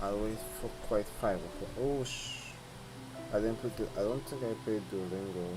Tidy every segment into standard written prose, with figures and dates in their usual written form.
I'll wait for quite 5 o'clock. Oh I didn't put I don't think I paid Duolingo.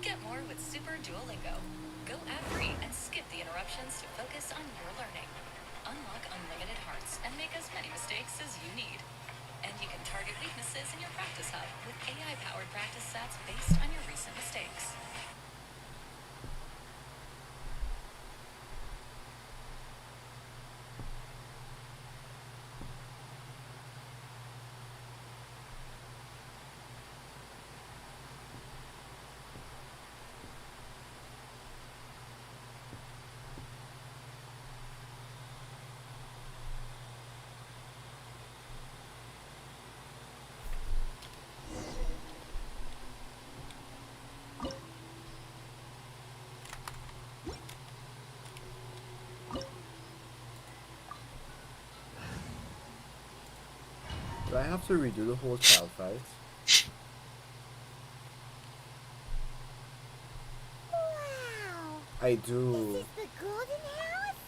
Get more with Super Duolingo. Go ad-free and skip the interruptions to focus on your learning. Unlock unlimited hearts and make as many mistakes as you need. And you can target weaknesses in your practice hub with AI-powered practice sets based on your recent mistakes. Do I have to redo the whole child fight? Wow! I do. This is the golden house?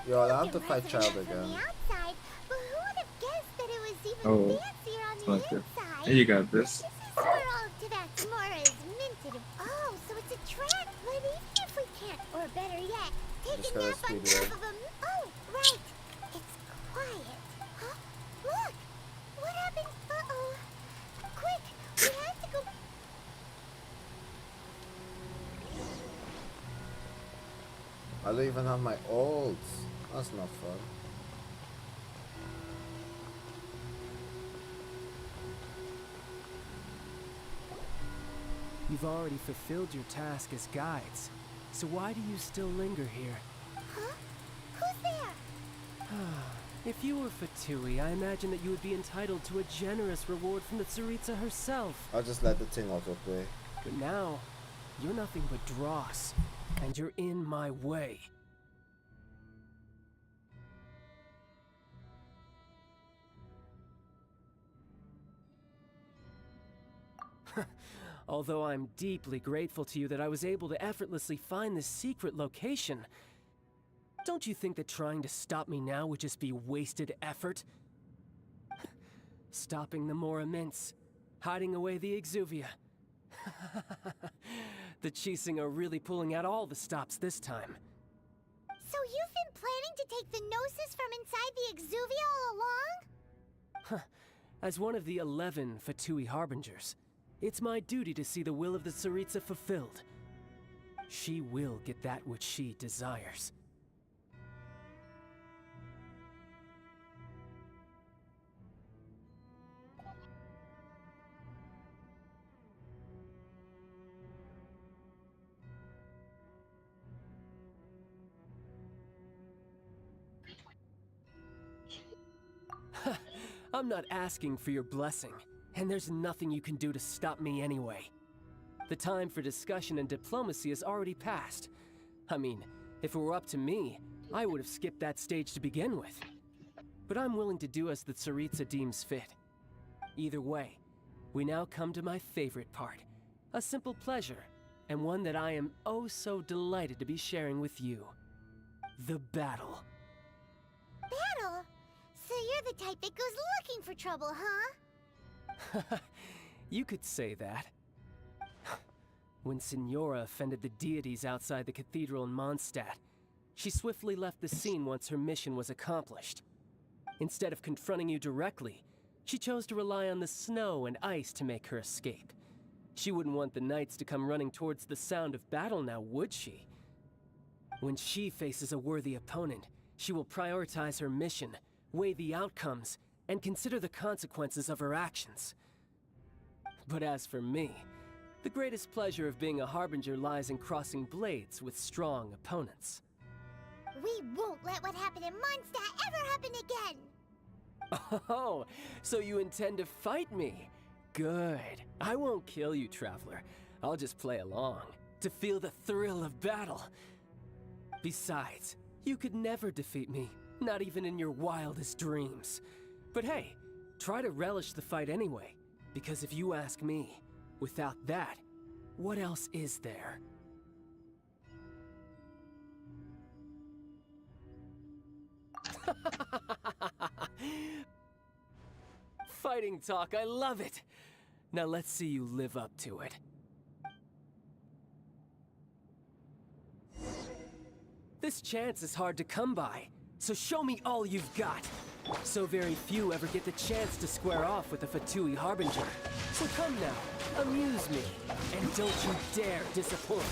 Yo, I'll have to fight child again. From the outside, but who would have guessed that it was even fancier on the inside? Hey, you got this. This is where all of Tavatsumora is minted. Oh, so it's a trap. But even if we can't, or better yet, take Just a gotta nap on speed top it. of them. Oh, right. It's quiet. Huh? Look! What happened? Uh-oh. Quick! We have to go... I don't even have my ults. That's not fun. You've already fulfilled your task as guides, so why do you still linger here? Huh? Who's there? If you were Fatui, I imagine that you would be entitled to a generous reward from the Tsaritsa herself. I'll just let the thing autoplay. But now, you're nothing but dross, and you're in my way. Although I'm deeply grateful to you that I was able to effortlessly find this secret location, don't you think that trying to stop me now would just be wasted effort? Stopping the Mora Mints, hiding away the Exuvia. The Chising are really pulling out all the stops this time. So you've been planning to take the Gnosis from inside the Exuvia all along? As one of the 11 Fatui Harbingers, it's my duty to see the will of the Tsaritsa fulfilled. She will get that which she desires. I'm not asking for your blessing, and there's nothing you can do to stop me anyway. The time for discussion and diplomacy has already passed. I mean, if it were up to me, I would have skipped that stage to begin with. But I'm willing to do as the Tsaritsa deems fit. Either way, we now come to my favorite part. A simple pleasure, and one that I am oh so delighted to be sharing with you. The battle. Battle? So you're the type that goes looking for trouble, huh? You could say that. When Signora offended the deities outside the cathedral in Mondstadt, she swiftly left the scene once her mission was accomplished. Instead of confronting you directly, she chose to rely on the snow and ice to make her escape. She wouldn't want the knights to come running towards the sound of battle now, would she? When she faces a worthy opponent, she will prioritize her mission, weigh the outcomes, and consider the consequences of her actions. But as for me, the greatest pleasure of being a harbinger lies in crossing blades with strong opponents. We won't let what happened in Mondstadt ever happen again! Oh, so you intend to fight me? Good. I won't kill you, Traveler. I'll just play along, to feel the thrill of battle. Besides, you could never defeat me, not even in your wildest dreams. But hey, try to relish the fight anyway, because if you ask me, without that, what else is there? Fighting talk, I love it! Now let's see you live up to it. This chance is hard to come by, so show me all you've got. So very few ever get the chance to square off with a Fatui Harbinger. So come now, amuse me, and don't you dare disappoint.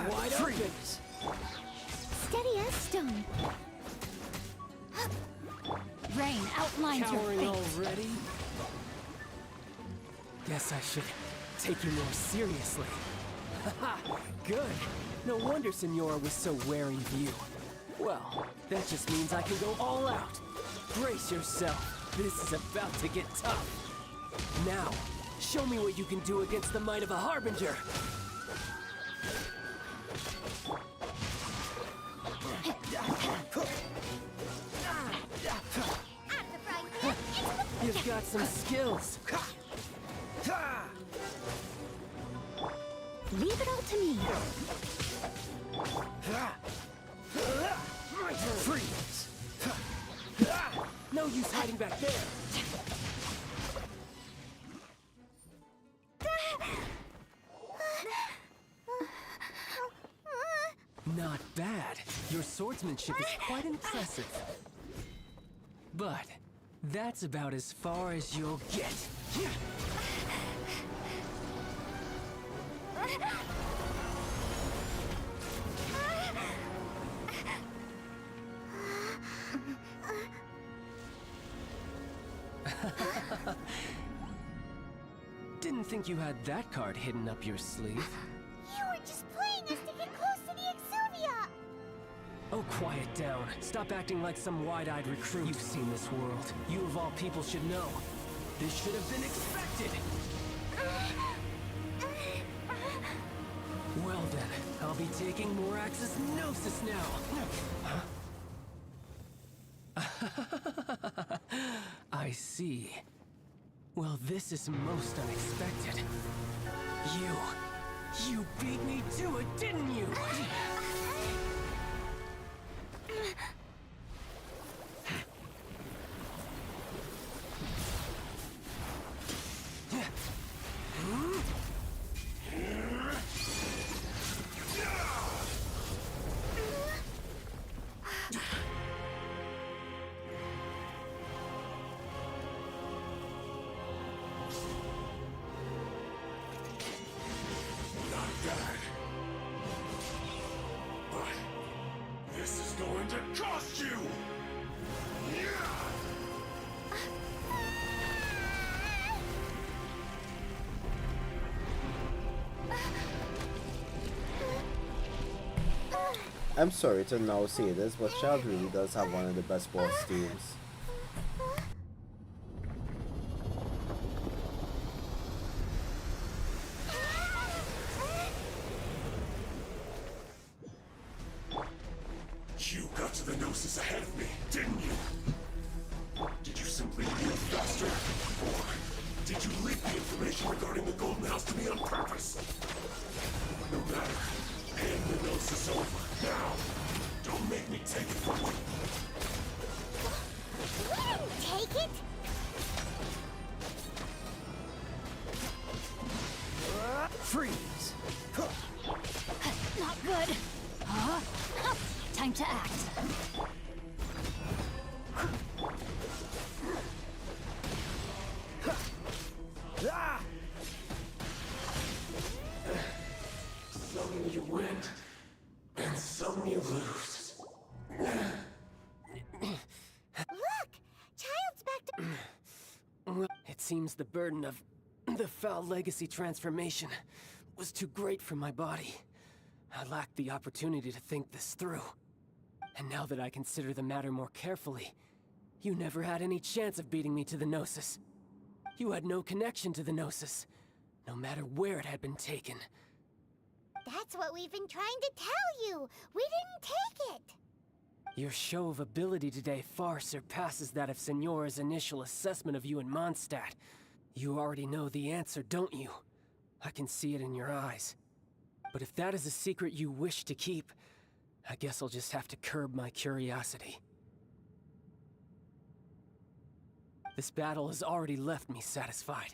Wide open. Steady as stone. Rain outlines Cowering your fate. already? Guess I should take you more seriously. Haha, good. No wonder Signora was so wary of you. Well, that just means I can go all out. Brace yourself. This is about to get tough. Now, show me what you can do against the might of a Harbinger. You've got some skills. Leave it all to me. Freeze! No use hiding back there. Not bad. Your swordsmanship is quite impressive. But that's about as far as you'll get. Didn't think you had that card hidden up your sleeve. You were just playing us to get close to the Exuvia! Oh, quiet down. Stop acting like some wide-eyed recruit. You've seen this world. You of all people should know. This should have been expected. Well then, I'll be taking Morax's Gnosis now. Huh? I see. Well, this is most unexpected. You beat me to it, didn't you? I'm sorry to now say this, but Child really does have one of the best boss themes. You got to the Gnosis ahead of me, didn't you? Did you simply move faster? Or did you leak the information regarding the Golden House to me on purpose? No matter. Hand the Gnosis over, now! Don't make me take it from you! We didn't take it! Freeze! Not good! Huh? Time to act. Some you win, and some you lose. Look! Child's back to... It seems the burden of the foul legacy transformation was too great for my body. I lacked the opportunity to think this through. And now that I consider the matter more carefully, you never had any chance of beating me to the Gnosis. You had no connection to the Gnosis, no matter where it had been taken. That's what we've been trying to tell you! We didn't take it! Your show of ability today far surpasses that of Signora's initial assessment of you in Mondstadt. You already know the answer, don't you? I can see it in your eyes. But if that is a secret you wish to keep, I guess I'll just have to curb my curiosity. This battle has already left me satisfied.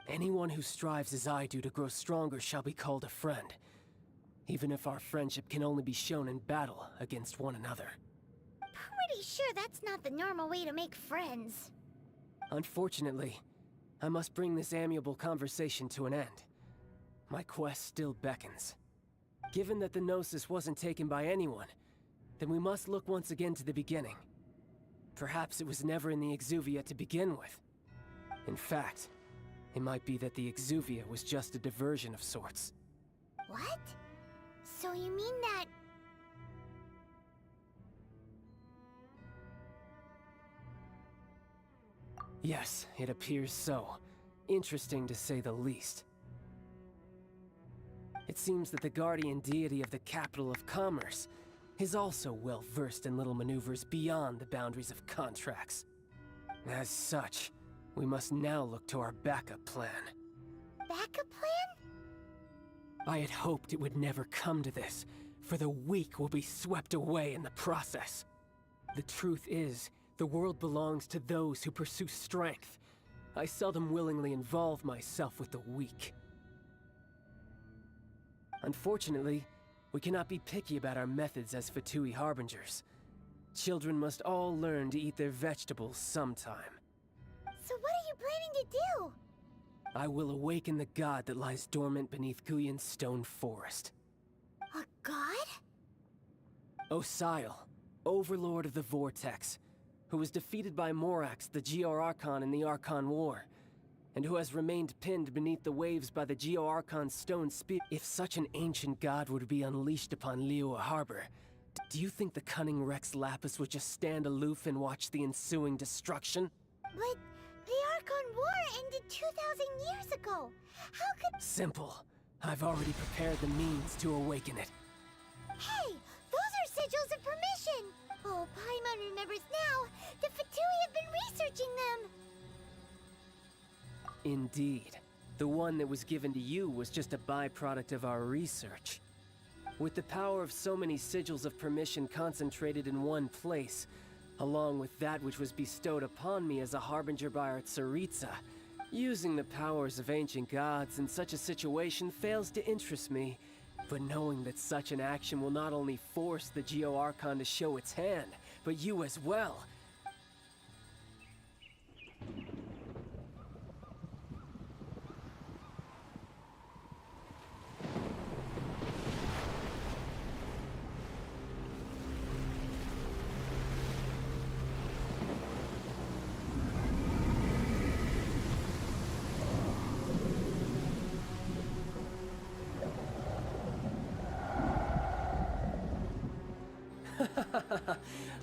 Anyone who strives as I do to grow stronger shall be called a friend, even if our friendship can only be shown in battle against one another. Pretty sure that's not the normal way to make friends. Unfortunately, I must bring this amiable conversation to an end. My quest still beckons. Given that the Gnosis wasn't taken by anyone, then we must look once again to the beginning. Perhaps it was never in the Exuvia to begin with. In fact, it might be that the Exuvia was just a diversion of sorts. What? So you mean that... Yes, it appears so. Interesting to say the least. It seems that the guardian deity of the capital of commerce is also well versed in little maneuvers beyond the boundaries of contracts. As such, we must now look to our backup plan. backup plan? I had hoped it would never come to this, for the weak will be swept away in the process. The truth is, the world belongs to those who pursue strength. I seldom willingly involve myself with the weak. Unfortunately, we cannot be picky about our methods as Fatui Harbingers. Children must all learn to eat their vegetables sometime. So what are you planning to do? I will awaken the god that lies dormant beneath Guyon's stone forest. A god? Osial, overlord of the Vortex, who was defeated by Morax, the Geo-Archon in the Archon War, and who has remained pinned beneath the waves by the Geo-Archon's stone spear. If such an ancient god would be unleashed upon Liyue Harbor, do you think the cunning Rex Lapis would just stand aloof and watch the ensuing destruction? But the Archon War ended 2,000 years ago. How could... Simple. I've already prepared the means to awaken it. Hey, those are sigils of permission. Oh, Paimon remembers now. The Fatui have been researching them. Indeed. The one that was given to you was just a byproduct of our research. With the power of so many sigils of permission concentrated in one place, along with that which was bestowed upon me as a harbinger by our Tsaritsa, using the powers of ancient gods in such a situation fails to interest me. But knowing that such an action will not only force the Geo-Archon to show its hand, but you as well.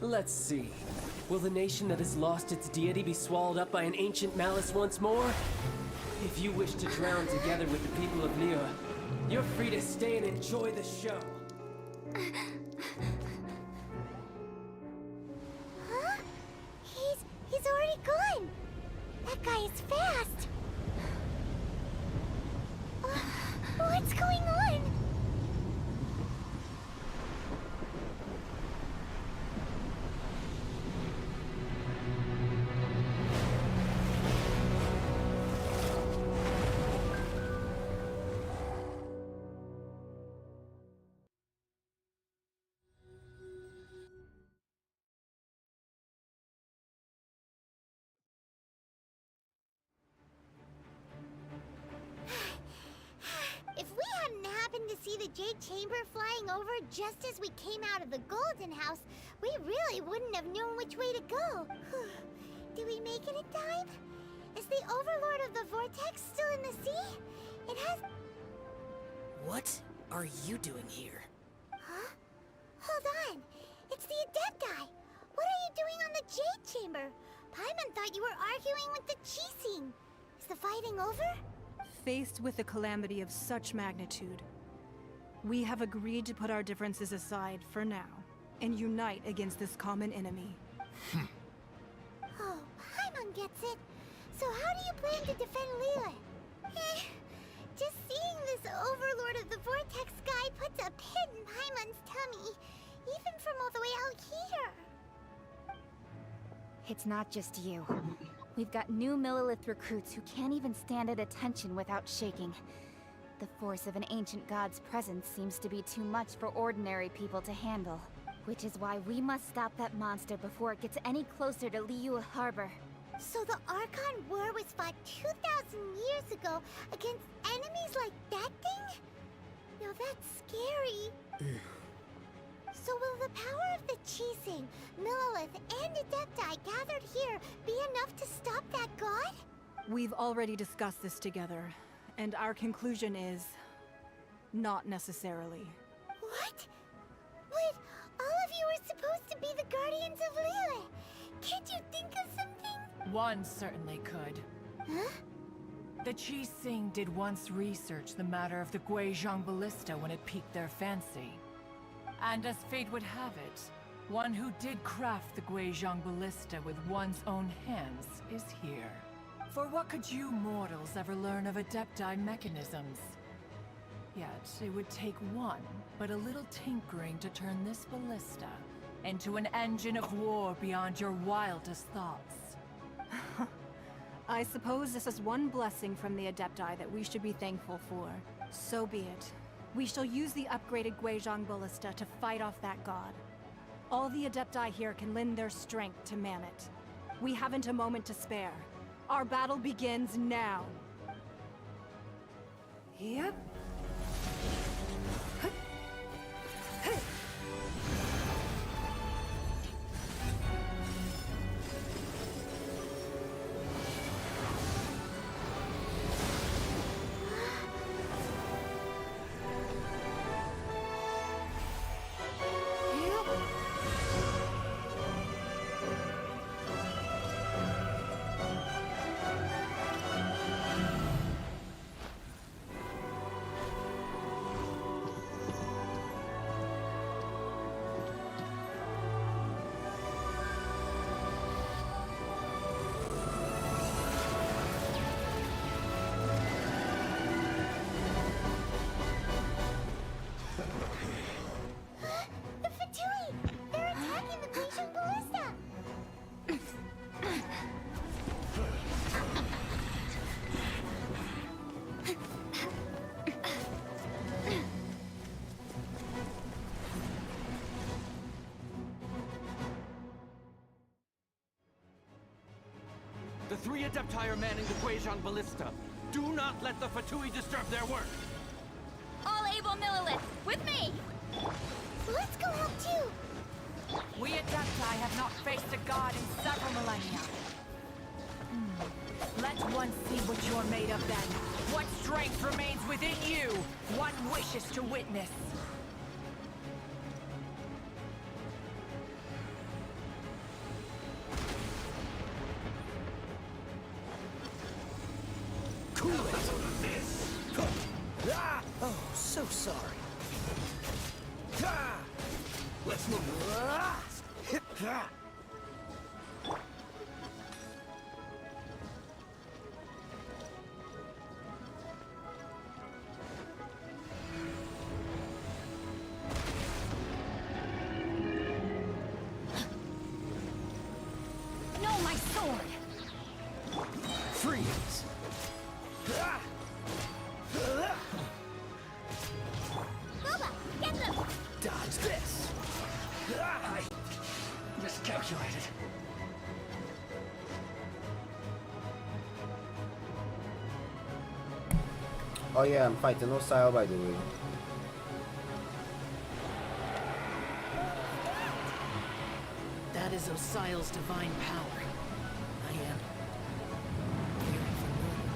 Let's see. Will the nation that has lost its deity be swallowed up by an ancient malice once more? If you wish to drown together with the people of Liyue, you're free to stay and enjoy the show. already gone. That guy is fast. What's going on? If we hadn't happened to see the Jade Chamber flying over just as we came out of the Golden House, we really wouldn't have known which way to go. Did we make it in time? Is the Overlord of the Vortex still in the sea? It has... What are you doing here? Huh? Hold on. It's the Adepti. What are you doing on the Jade Chamber? Paimon thought you were arguing with the Chising. Is the fighting over? Faced with a calamity of such magnitude, we have agreed to put our differences aside for now and unite against this common enemy. Oh, Paimon gets it. So how do you plan to defend Lila? Just seeing this Overlord of the Vortex guy puts a pit in Paimon's tummy, even from all the way out here. It's not just you. We've got new Millilith recruits who can't even stand at attention without shaking. The force of an ancient god's presence seems to be too much for ordinary people to handle. Which is why we must stop that monster before it gets any closer to Liyue Harbor. So the Archon War was fought 2,000 years ago against enemies like that thing? Now that's scary. So will the power of the Chising, Millilith, and Adepti gathered here be enough to stop that god? We've already discussed this together, and our conclusion is... not necessarily. What? But all of you are supposed to be the guardians of Liyue. Can't you think of something? One certainly could. Huh? The Chising did once research the matter of the Guizhong Ballista when it piqued their fancy. And as fate would have it, one who did craft the Guizhong Ballista with one's own hands is here. For what could you mortals ever learn of Adepti mechanisms? Yet, it would take one, but a little tinkering to turn this ballista into an engine of war beyond your wildest thoughts. I suppose this is one blessing from the Adepti that we should be thankful for. So be it. We shall use the upgraded Guizhong Ballista to fight off that god. All the Adepti here can lend their strength to man it. We haven't a moment to spare. Our battle begins now. Yep. The three Adepti are manning the Guizhong Ballista. Do not let the Fatui disturb their work! All able Millilith, with me! Let's go help too! We Adepti have not faced a god in several millennia. Let one see what you're made of then. What strength remains within you, one wishes to witness. Cool it! Ah! Oh, so sorry. Ah! Let's move. Ah! My sword! Freeze! Boba, get them! Dodge this! I miscalculated. Oh yeah, I'm fighting Osile by the way. That is Osial's divine power. I am fearing for Northern.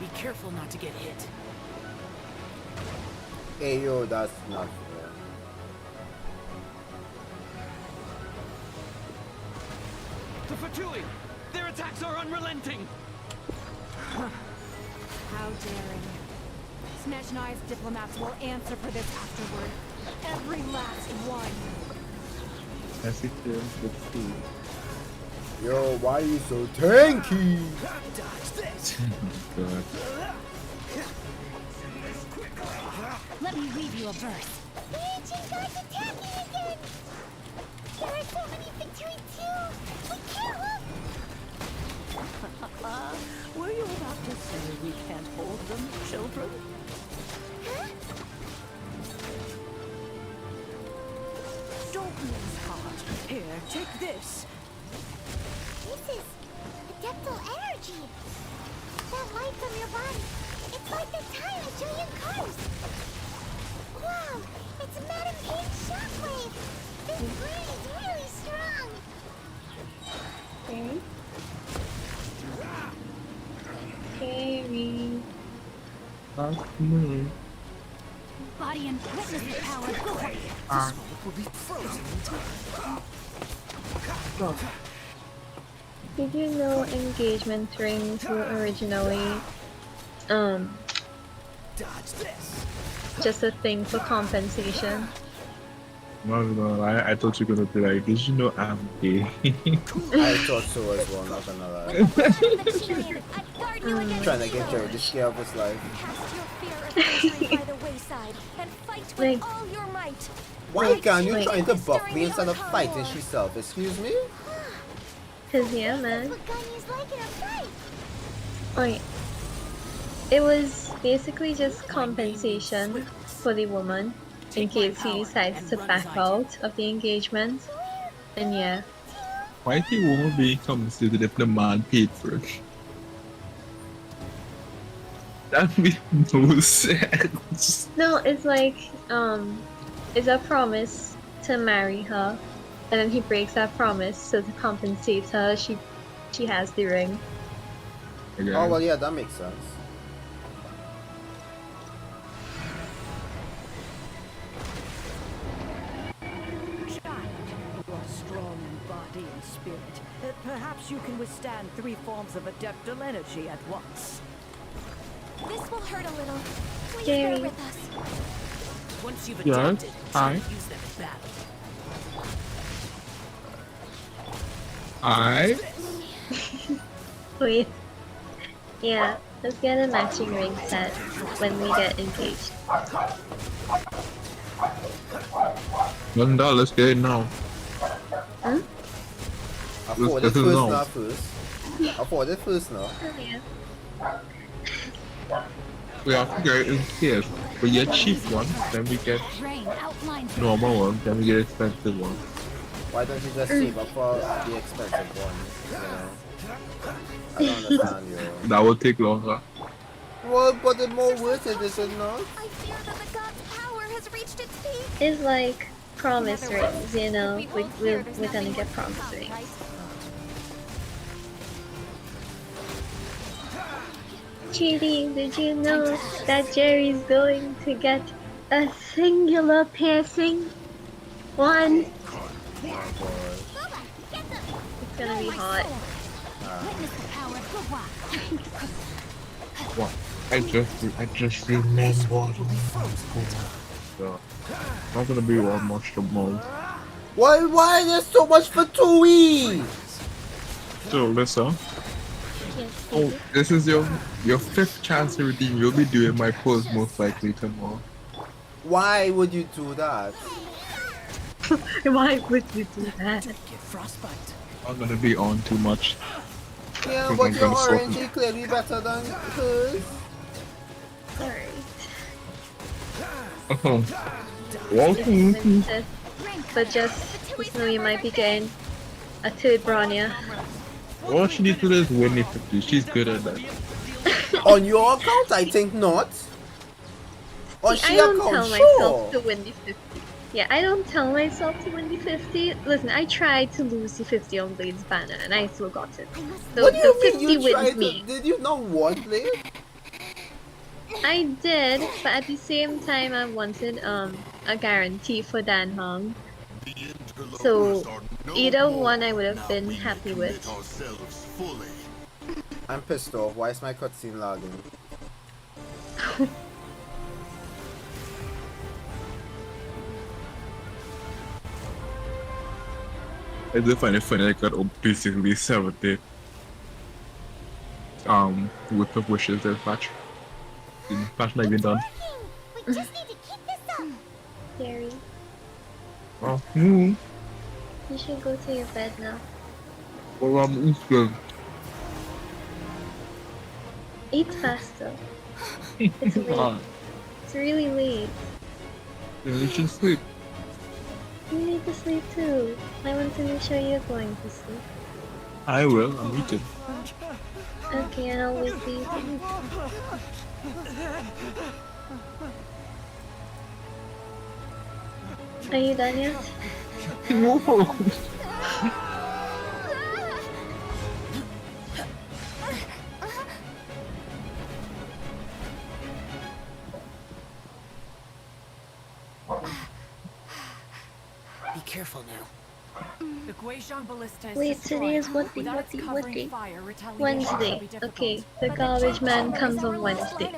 Be careful not to get hit. Hey yo, that's not fair. The Fatui! Their attacks are unrelenting! How daring. Smash and I's diplomats will answer for this afterward. Every last one. As it turns the sea. Yo, why are you so tanky? Dodge this! God. Let me weave you a verse. The ancient gods attacking again! There are so many Fatui too! We can't look! Were you about to say we can't hold them, children? Huh? Don't lose heart. Here, take this. This is adeptal energy! That light from your body, it's like the time of Julian Cars! Wow! It's Madame Pain's shockwave! This brain is really strong! Okay. Scary. Body and witness the power. Go ahead. Will be frozen in time. Did you know engagement rings were originally Dodge this! just a thing for compensation? No, I thought you were gonna be like, did you know I'm gay? I thought so as well, not gonna lie. Trying to get Jerry to scare up his life. Like, Why can't you trying to buff me instead of fighting herself? Excuse me? cause yeah, man. What Ganya's like in a fight! Wait. It was basically just compensation for the woman in case he decides to back out of the engagement. And yeah. Why is the woman being compensated if the man paid for it? That makes no sense. No, it's like, it's a promise to marry her. And then he breaks that promise, so to compensate her, she has the ring. Okay. Oh well, yeah, that makes sense. Child, you are strong in body and spirit. Perhaps you can withstand 3 forms of adeptal energy at once. This will hurt a little. Please Scary. bear with us. Once you've Yeah, adopted, try hi. to use them in battle. Wait. Yeah, let's get a matching ring set when we get engaged. $1, let's get it now. Hmm? Afford Let's it get it first now. now first. Afford it first now. Oh, yeah. We have to get it in case. We get cheap one, then we get Rain outlines normal one, then we get expensive one. Why don't you just save up for the expensive ones? You know? I don't understand you. That will take longer. Well, but it's more worth it, is it not? I fear that the god's power has reached its peak. It's like promise rings, you know? We're gonna get promise rings. Cheating, did you know that Jerry's going to get a singular piercing? One. It's gonna be hot. witness the power. Go What? I just remembered. So, not gonna be one much the most. Why there's so much for Tui? So listen. Yes, Oh, baby. this is your 5th chance to redeem. You'll be doing my pose most likely tomorrow. Why would you do that? Why would you do that? Get frostbite. I'm gonna be on too much. Yeah, Because but I'm your gonna sort orangey clearly better than hers. Alright. Welcome. But just know you might be getting a third Bronya. All she needs to do is win the 50. She's good at that. On your account, I think not. On See, I she don't account, tell sure. myself to win the 50. Yeah, I don't tell myself to win the 50. Listen, I tried to lose the 50 on Blade's banner and I still got it. So What do the you mean 50 you wins tried to? me. Did you not want Blade? I did, but at the same time I wanted a guarantee for Dan Hong. So either one I would have been happy with. I'm pissed off. Why is my cutscene lagging? I do find it funny I got basically 70 whip of wishes there, Patch. Patch might be done. We just need to keep this up. Gary, Oh, you should go to your bed now. well, it's good. Eat faster. It's late. It's really late. Then you should sleep. You need to sleep too. I want to make sure you're going to sleep. I will, I'm eating. Okay, and I'll wait for you to eat. Are you done yet? No. Be careful now. The Guizhong Ballista is Wait, today is what day? Wednesday. Okay, the garbage man comes on Wednesday.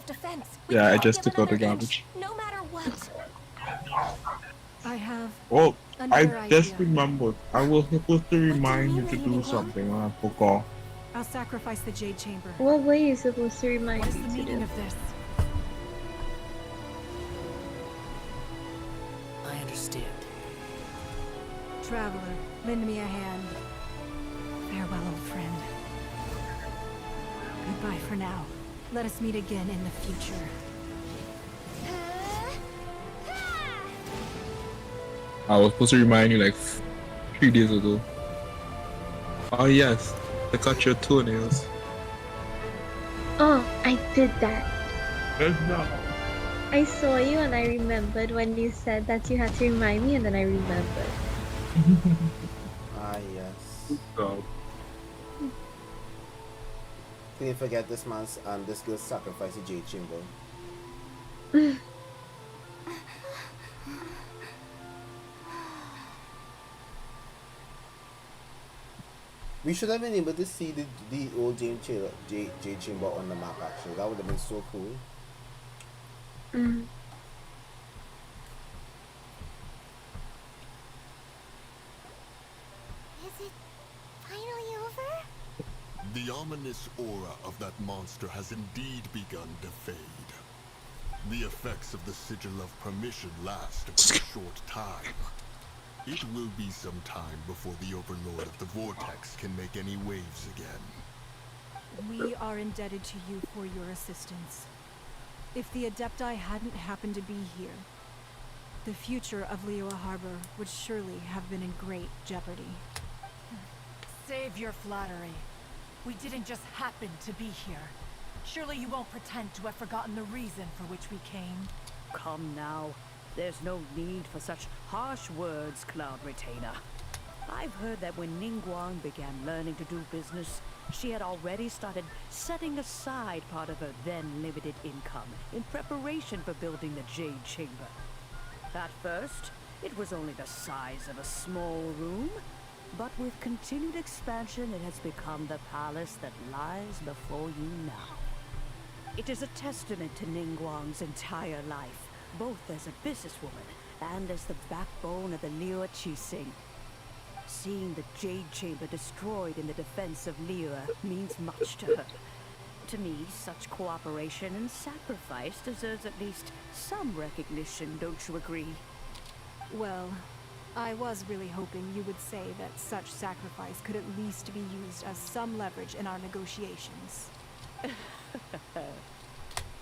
Yeah, I just took out the garbage. No matter what. I have. Oh, I another just idea. remembered. I was supposed to remind you to do something and I forgot. I'll sacrifice the Jade Chamber. What were you supposed to remind What is me the to meaning do? of this? I understand. Traveler, lend me a hand. Farewell, old friend. Goodbye for now. Let us meet again in the future. I was supposed to remind you like 3 days ago. Oh yes, I cut your toenails. Oh, I did that. Good job. I saw you and I remembered when you said that you had to remind me, and then I remembered. Ah, yes. Good job. Can you forget this man's this girl's sacrifice the Jade Chamber? We should have been able to see the old Jade Chamber on the map actually. That would have been so cool. Is it finally over? The ominous aura of that monster has indeed begun to fade. The effects of the Sigil of Permission last a very short time. It will be some time before the Overlord of the Vortex can make any waves again. We are indebted to you for your assistance. If the Adepti hadn't happened to be here, the future of Liyue Harbor would surely have been in great jeopardy. Save your flattery. We didn't just happen to be here. Surely you won't pretend to have forgotten the reason for which we came. Come now. There's no need for such harsh words, Cloud Retainer. I've heard that when Ningguang began learning to do business, she had already started setting aside part of her then limited income in preparation for building the Jade Chamber. At first, it was only the size of a small room, but with continued expansion it has become the palace that lies before you now. It is a testament to Ningguang's entire life, both as a businesswoman and as the backbone of the Liyue Qixing. Seeing the Jade Chamber destroyed in the defense of Liyue means much to her. To me, such cooperation and sacrifice deserves at least some recognition, don't you agree? Well, I was really hoping you would say that such sacrifice could at least be used as some leverage in our negotiations.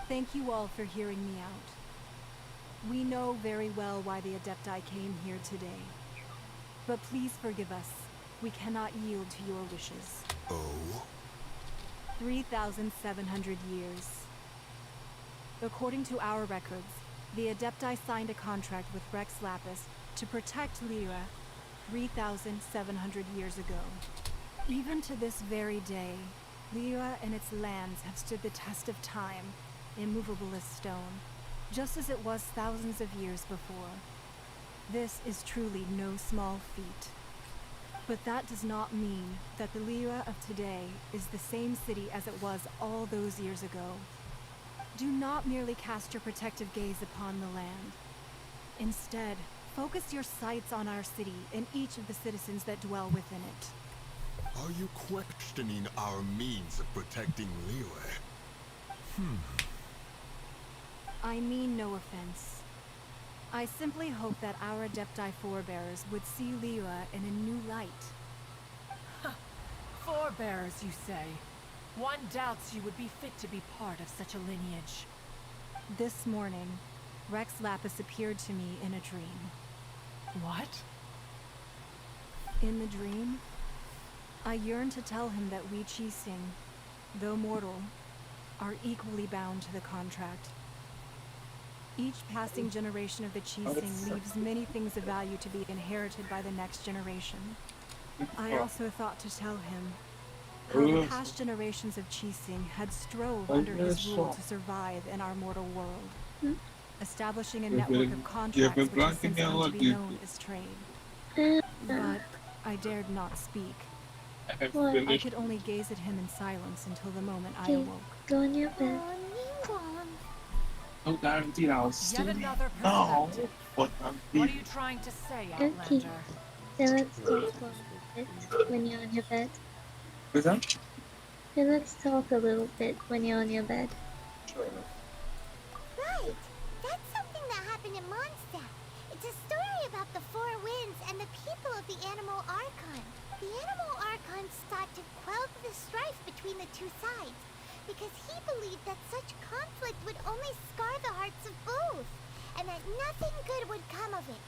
Thank you all for hearing me out. We know very well why the Adepti came here today. But please forgive us. We cannot yield to your wishes. Oh? 3,700 years. According to our records, the Adepti signed a contract with Rex Lapis to protect Lyra 3,700 years ago. Even to this very day, Lyra and its lands have stood the test of time, immovable as stone, just as it was thousands of years before. This is truly no small feat. But that does not mean that the Lyra of today is the same city as it was all those years ago. Do not merely cast your protective gaze upon the land. Instead, focus your sights on our city and each of the citizens that dwell within it. Are you questioning our means of protecting Liyue? I mean no offense. I simply hope that our Adepti forebears would see Lyra in a new light. Forebears, you say? One doubts you would be fit to be part of such a lineage. This morning, Rex Lapis appeared to me in a dream. What? In the dream, I yearned to tell him that we Qixing, though mortal, are equally bound to the contract. Each passing generation of the Qixing leaves many things of value to be inherited by the next generation. I also thought to tell him how the past generations of Qixing had strove under his rule to survive in our mortal world, establishing a network of contracts which has since come to be known as trade. But I dared not speak. I could only gaze at him in silence until the moment I awoke. Go on your bed. No guarantee I'll Yet still another no, perspective. but What are you trying to say, Okay. Outlander? So let's talk for a bit when you're on your bed. What's that? So let's talk a little bit when you're on your bed. Right! That's something that happened in Mondstadt. It's a story about the Four Winds and the people of the Animal Archon. The Animal Archon sought to quell the strife between the two sides, because he believed that such conflict would only scar the hearts of both, and that nothing good would come of it.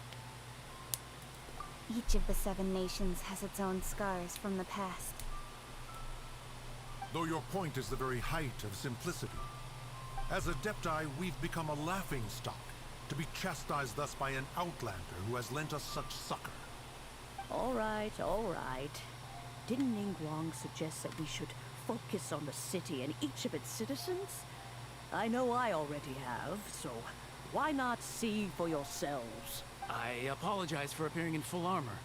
Each of the 7 nations has its own scars from the past. Though your point is the very height of simplicity. As Adepti, we've become a laughingstock, to be chastised thus by an outlander who has lent us such succor. All right, all right. Didn't Ningguang suggest that we should focus on the city and each of its citizens? I know I already have, so why not see for yourselves? I apologize for appearing in full armor.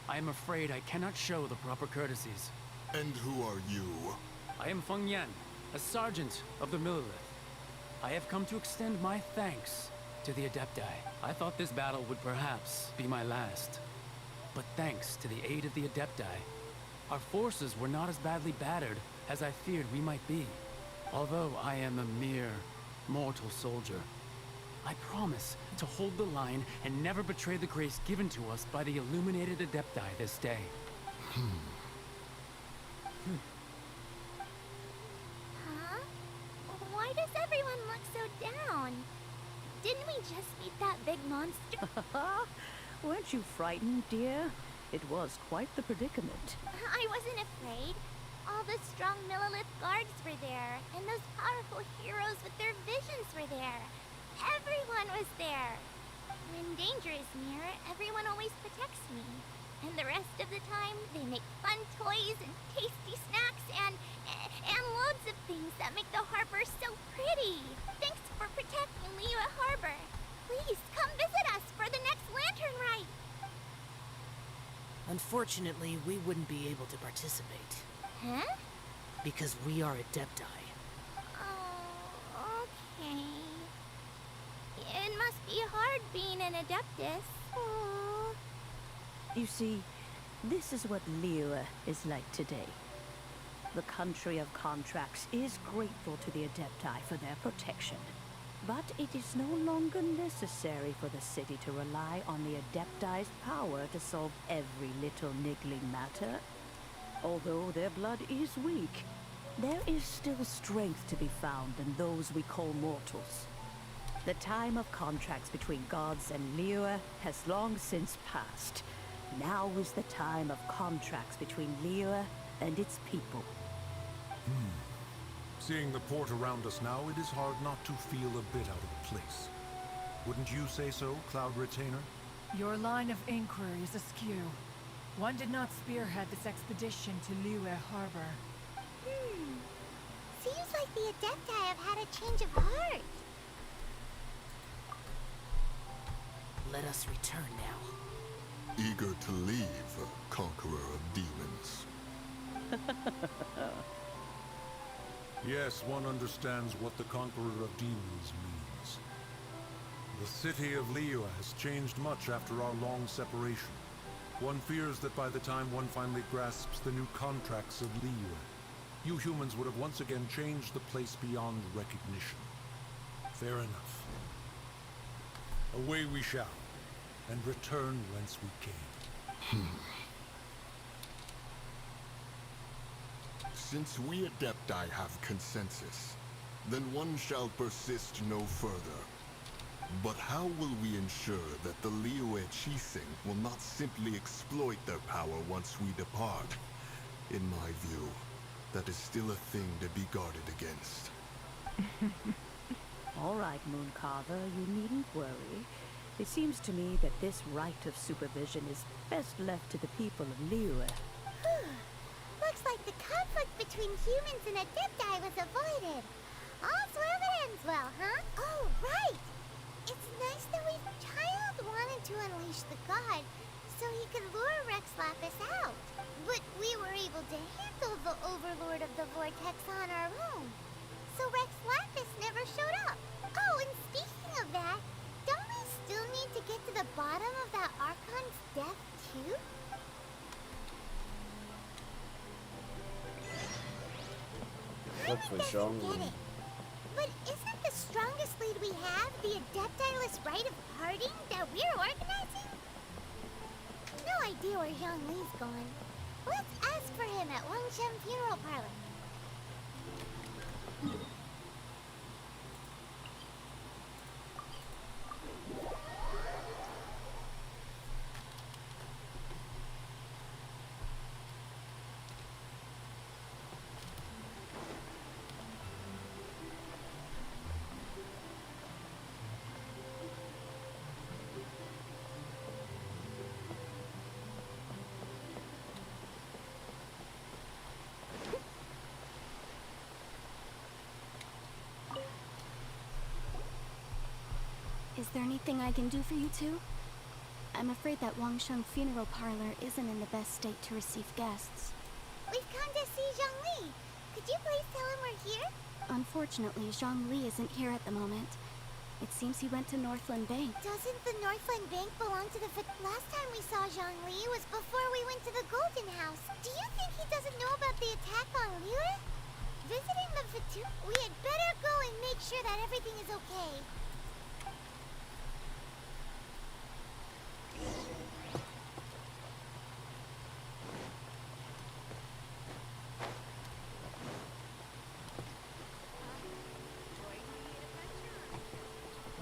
I am afraid I cannot show the proper courtesies. And who are you? I am Feng Yan, a sergeant of the Millelith. I have come to extend my thanks to the Adepti. I thought this battle would perhaps be my last. But thanks to the aid of the Adepti, our forces were not as badly battered as I feared we might be. Although I am a mere mortal soldier, I promise to hold the line and never betray the grace given to us by the illuminated Adepti this day. Huh? Why does everyone look so down? Didn't we just beat that big monster? Weren't you frightened, dear? It was quite the predicament. I wasn't afraid. All the strong Millelith guards were there, and those powerful heroes with their visions were there. Everyone was there. When danger is near, everyone always protects me. And the rest of the time, they make fun toys and tasty snacks and loads of things that make the harbor so pretty. Thanks for protecting Liyue Harbor. Please come visit us for the next lantern rite. Unfortunately, we wouldn't be able to participate. Huh? Because we are Adepti. Oh, okay. It must be hard being an Adeptus. Oh. You see, this is what Liyue is like today. The country of contracts is grateful to the Adepti for their protection. But it is no longer necessary for the city to rely on the Adepti's power to solve every little niggling matter. Although their blood is weak, there is still strength to be found in those we call mortals. The time of contracts between gods and Liyue has long since passed. Now is the time of contracts between Liyue and its people. Seeing the port around us now, it is hard not to feel a bit out of place. Wouldn't you say so, Cloud Retainer? Your line of inquiry is askew. One did not spearhead this expedition to Liyue Harbor. Seems like the Adepti have had a change of heart. Let us return now. Eager to leave, Conqueror of Demons. Yes, one understands what the Conqueror of Demons means. The city of Liyue has changed much after our long separation. One fears that by the time one finally grasps the new contracts of Liyue, you humans would have once again changed the place beyond recognition. Fair enough. Away we shall, and return whence we came. Since we Adepti have consensus, then one shall persist no further. But how will we ensure that the Liyue Chising will not simply exploit their power once we depart? In my view, that is still a thing to be guarded against. All right, Mooncarver, you needn't worry. It seems to me that this right of supervision is best left to the people of Liyue. Looks like the conflict between humans and Adepti was avoided. All's well that ends well, huh? Oh, right! It's nice that Child wanted to unleash the god so he could lure Rex Lapis out. But we were able to handle the Overlord of the Vortex on our own. So Rex Lapis never showed up. Oh, and speaking of that, don't we still need to get to the bottom of that Archon's death, too? Look for Zhongli. But isn't the strongest lead we have the Adepti-less rite of parting that we're organizing? No idea where Zhongli's gone. Let's ask for him at Wangshen Funeral Parlor. Is there anything I can do for you two? I'm afraid that Wangshen Funeral Parlor isn't in the best state to receive guests. We've come to see Zhongli. Could you please tell him we're here? Unfortunately, Zhongli isn't here at the moment. It seems he went to Northland Bank. Doesn't the Northland Bank belong to the Last time we saw Zhongli was before we went to the Golden House. Do you think he doesn't know about the attack on Liyue? Visiting the Vitu? We had better go and make sure that everything is okay.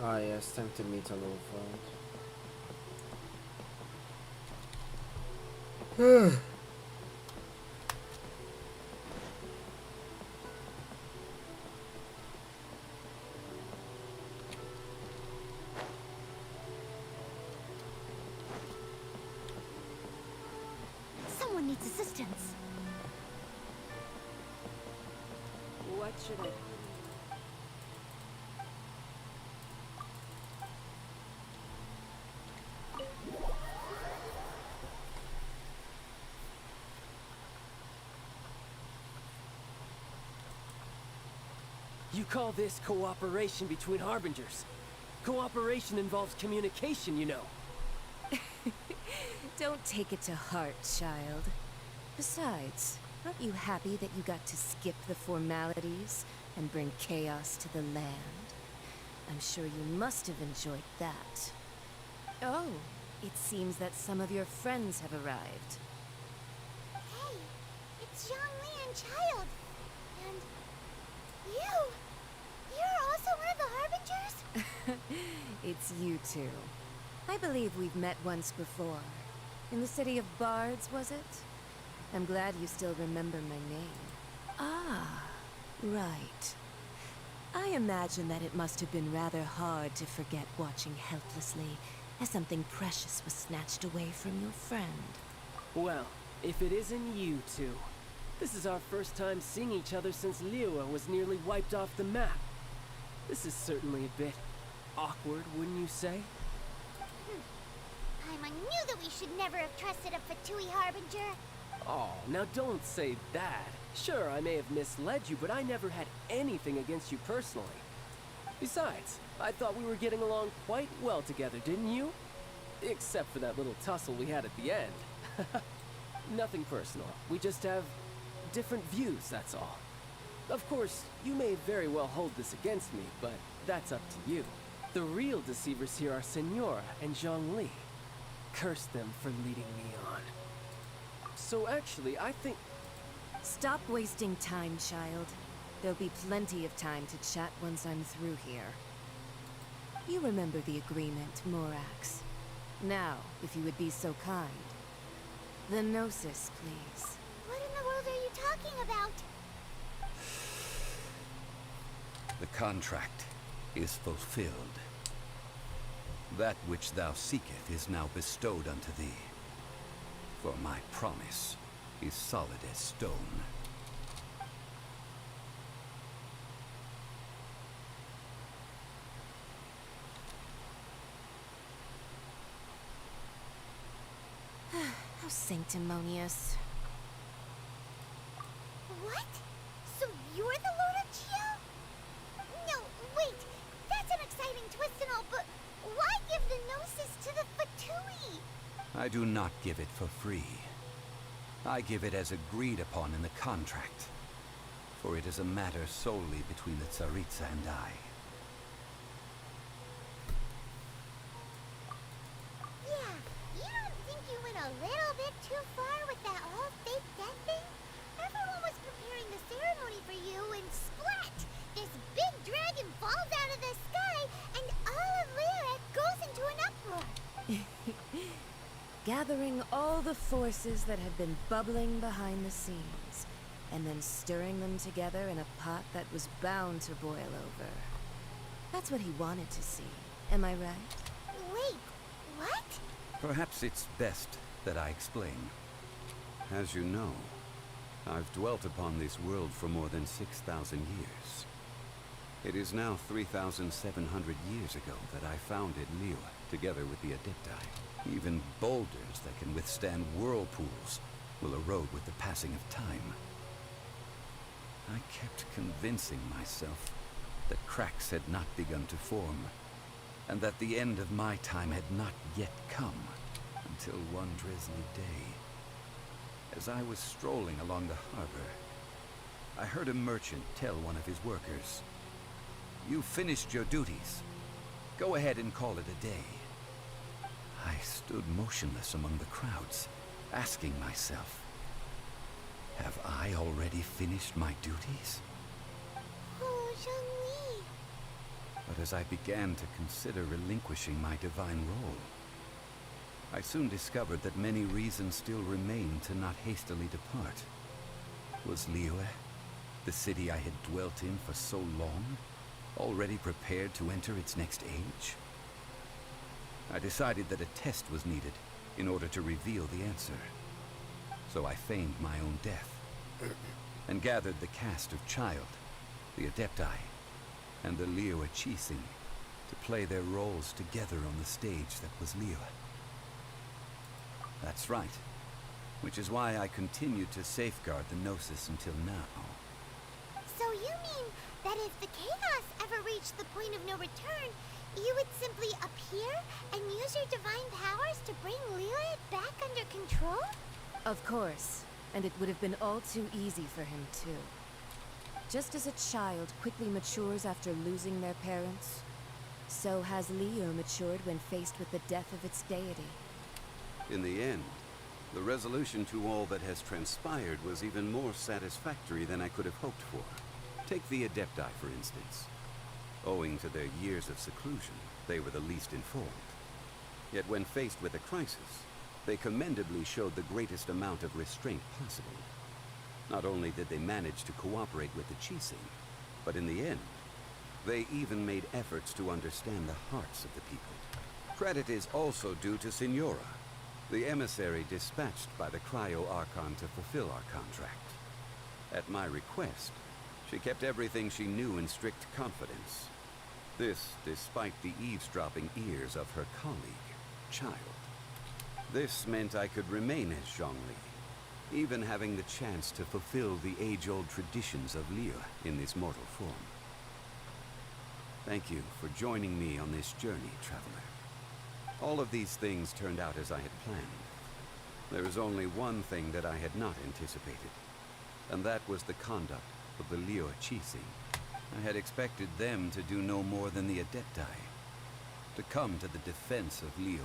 Ah yes, time to meet an old friend. Someone needs assistance. What should I... You call this cooperation between Harbingers? Cooperation involves communication, you know. Don't take it to heart, child. Besides, aren't you happy that you got to skip the formalities and bring chaos to the land? I'm sure you must have enjoyed that. Oh, it seems that some of your friends have arrived. Hey, it's Zhongli and Child. And you! You're also one of the Harbingers? It's you two. I believe we've met once before. In the city of Bards, was it? I'm glad you still remember my name. Ah, right. I imagine that it must have been rather hard to forget watching helplessly as something precious was snatched away from your friend. Well, if it isn't you two. This is our first time seeing each other since Liyue was nearly wiped off the map. This is certainly a bit awkward, wouldn't you say? Paimon knew that we should never have trusted a Fatui Harbinger. Oh, now don't say that. Sure, I may have misled you, but I never had anything against you personally. Besides, I thought we were getting along quite well together, didn't you? Except for that little tussle we had at the end. Nothing personal. We just have different views, that's all. Of course, you may very well hold this against me, but that's up to you. The real deceivers here are Senora and Zhongli. Curse them for leading me on. So actually, I think... Stop wasting time, child. There'll be plenty of time to chat once I'm through here. You remember the agreement, Morax. Now, if you would be so kind. The Gnosis, please. What in the world are you talking about? The contract is fulfilled. That which thou seeketh is now bestowed unto thee. For my promise is solid as stone. How sanctimonious. What? So you're the Lord of Chio? No, wait. That's an exciting twist and all, but why give the Gnosis to the Fatui? I do not give it for free. I give it as agreed upon in the contract. For it is a matter solely between the Tsaritsa and I. Yeah, you don't think you went a little bit too far with that whole fake death thing? Everyone was preparing the ceremony for you and splat! This big dragon falls out of the sky and all of Liyue goes into an uproar! Gathering all the forces that have been bubbling behind the scenes, and then stirring them together in a pot that was bound to boil over. That's what he wanted to see, am I right? Wait, what? Perhaps it's best that I explain. As you know, I've dwelt upon this world for more than 6,000 years. It is now 3,700 years ago that I founded Liyue, together with the Adepti. Even boulders that can withstand whirlpools will erode with the passing of time. I kept convincing myself that cracks had not begun to form, and that the end of my time had not yet come, until one drizzly day. As I was strolling along the harbor, I heard a merchant tell one of his workers, "You've finished your duties. Go ahead and call it a day." I stood motionless among the crowds, asking myself, have I already finished my duties? Oh, Zhongli. But as I began to consider relinquishing my divine role, I soon discovered that many reasons still remained to not hastily depart. Was Liyue, the city I had dwelt in for so long, already prepared to enter its next age? I decided that a test was needed in order to reveal the answer. So I feigned my own death, and gathered the cast of Child, the Adepti, and the Liyue Chising to play their roles together on the stage that was Liyue. That's right, which is why I continued to safeguard the Gnosis until now. So you mean that if the chaos ever reached the point of no return, you would simply appear and use your divine powers to bring Liyue back under control? Of course, and it would have been all too easy for him too. Just as a child quickly matures after losing their parents, So has Leo matured when faced with the death of its deity. In the end, the resolution to all that has transpired was even more satisfactory than I could have hoped for. Take the Adepti, for instance. Owing to their years of seclusion, they were the least informed. Yet when faced with a crisis, they commendably showed the greatest amount of restraint possible. Not only did they manage to cooperate with the Chising, but in the end, they even made efforts to understand the hearts of the people. Credit is also due to Signora, the emissary dispatched by the Cryo-Archon to fulfill our contract. At my request, she kept everything she knew in strict confidence. This despite the eavesdropping ears of her colleague, Child. This meant I could remain as Zhongli, even having the chance to fulfill the age-old traditions of Liyue in this mortal form. Thank you for joining me on this journey, Traveler. All of these things turned out as I had planned. There is only one thing that I had not anticipated, and that was the conduct of the Liyue Chising. I had expected them to do no more than the Adepti, to come to the defense of Liyue.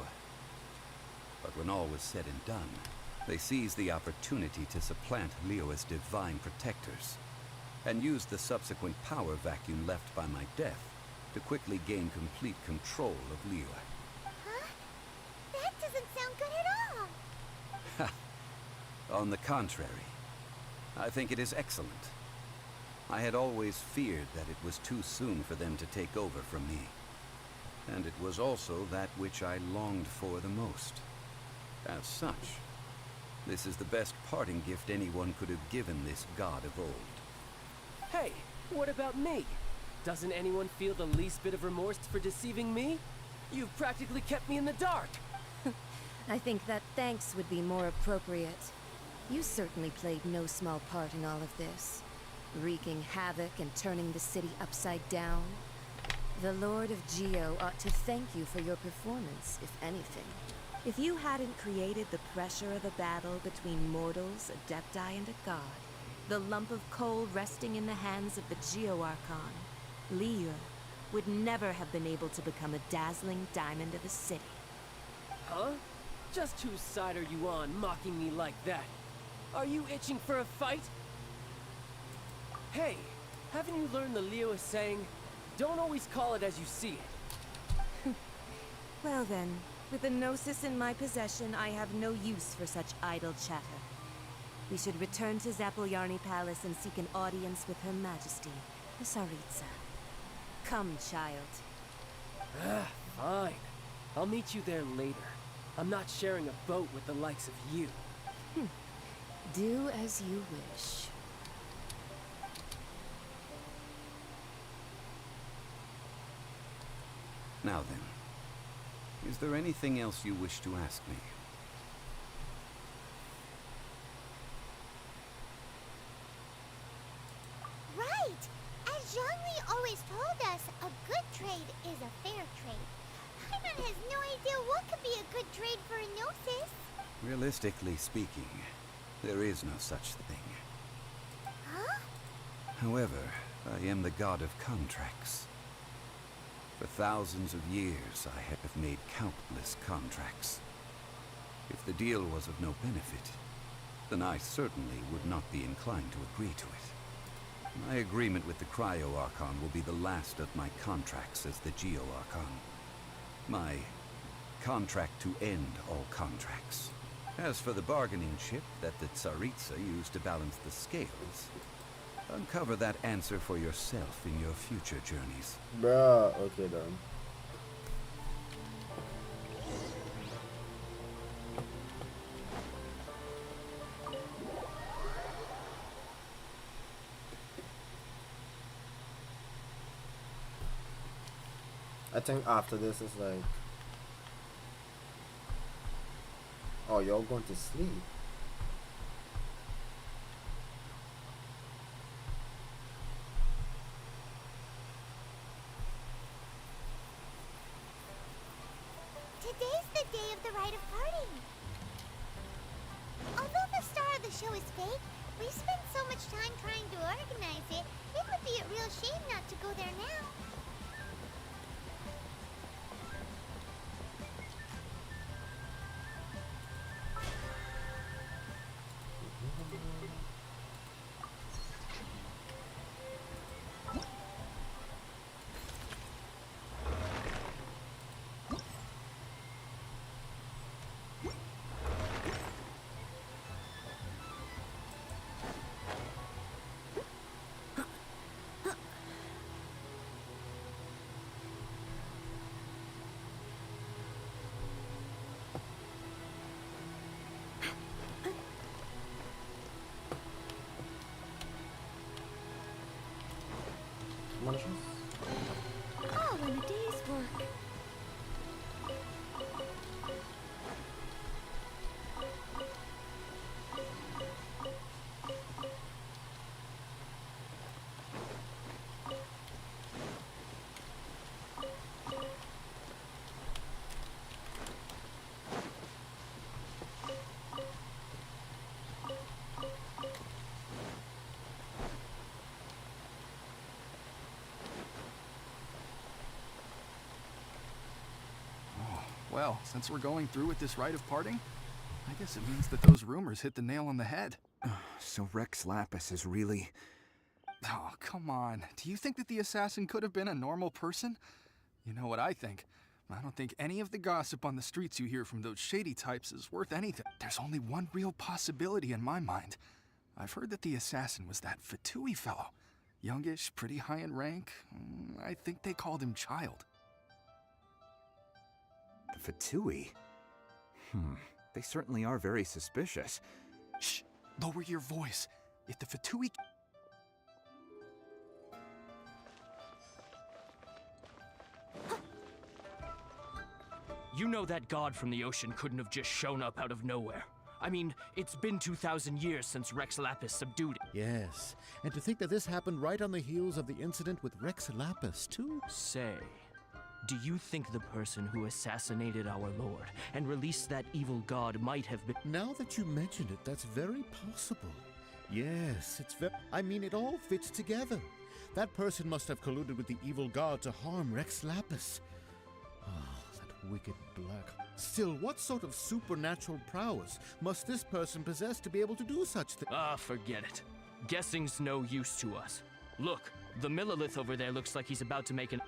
But when all was said and done, they seized the opportunity to supplant Liyue as divine protectors, and used the subsequent power vacuum left by my death to quickly gain complete control of Liyue. Huh? That doesn't sound good at all! On the contrary, I think it is excellent. I had always feared that it was too soon for them to take over from me. And it was also that which I longed for the most. As such, this is the best parting gift anyone could have given this god of old. Hey, what about me? Doesn't anyone feel the least bit of remorse for deceiving me? You've practically kept me in the dark. I think that thanks would be more appropriate. You certainly played no small part in all of this, wreaking havoc and turning the city upside down. The Lord of Geo ought to thank you for your performance, if anything. If you hadn't created the pressure of a battle between mortals, Adepti, and a god, the lump of coal resting in the hands of the Geo-Archon, Liyue would never have been able to become a dazzling diamond of a city. Huh? Just whose side are you on, mocking me like that? Are you itching for a fight? Hey, haven't you learned the Liyue saying, don't always call it as you see it? Well then, with the Gnosis in my possession, I have no use for such idle chatter. We should return to Zapoljarny Palace and seek an audience with Her Majesty, the Tsaritsa. Come, child. Fine. I'll meet you there later. I'm not sharing a boat with the likes of you. Do as you wish. Now then, is there anything else you wish to ask me? Right! As Zhongli always told us, a good trade is a fair trade. Paimon has no idea what could be a good trade for a Gnosis. Realistically speaking, there is no such thing. Huh? However, I am the god of contracts. For thousands of years, I have made countless contracts. If the deal was of no benefit, then I certainly would not be inclined to agree to it. My agreement with the Cryo-Archon will be the last of my contracts as the Geo-Archon. My contract to end all contracts. As for the bargaining chip that the Tsaritsa used to balance the scales, uncover that answer for yourself in your future journeys. Bruh, okay then. I think after this is like... Oh, y'all going to sleep? Today's the day of the rite of parting. Although the star of the show is fake, we spent so much time trying to organize it, it would be a real shame not to go there now. admonishes? All in a day's work. Well, since we're going through with this rite of parting, I guess it means that those rumors hit the nail on the head. So Rex Lapis is really... Oh, come on. Do you think that the assassin could have been a normal person? You know what I think. I don't think any of the gossip on the streets you hear from those shady types is worth anything. There's only one real possibility in my mind. I've heard that the assassin was that Fatui fellow. Youngish, pretty high in rank. I think they called him Child. The Fatui? They certainly are very suspicious. Shh! Lower your voice. If the Fatui... You know that god from the ocean couldn't have just shown up out of nowhere. I mean, it's been 2,000 years since Rex Lapis subdued it. Yes, and to think that this happened right on the heels of the incident with Rex Lapis, too? Say, do you think the person who assassinated our lord and released that evil god might have been— Now that you mention it, that's very possible. Yes, it's very— I mean, it all fits together. That person must have colluded with the evil god to harm Rex Lapis. Wicked black. Still, what sort of supernatural prowess must this person possess to be able to do such things? Forget it. Guessing's no use to us. Look, the Millilith over there looks like he's about to make an—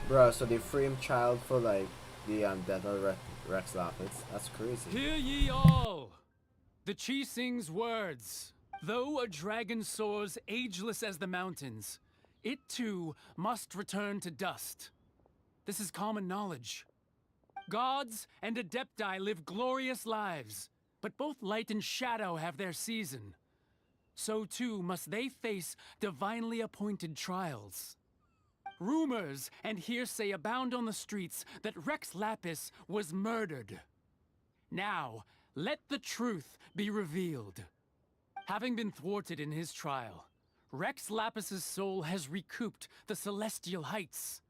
Bruh, so they frame Child for like the death of Rex Lapis. That's crazy. Hear ye all! The Chising's words. Though a dragon soars ageless as the mountains, it too must return to dust. This is common knowledge. Gods and Adepti live glorious lives, but both light and shadow have their season. So too must they face divinely appointed trials. Rumors and hearsay abound on the streets that Rex Lapis was murdered. Now, let the truth be revealed. Having been thwarted in his trial, Rex Lapis's soul has recouped the celestial heights.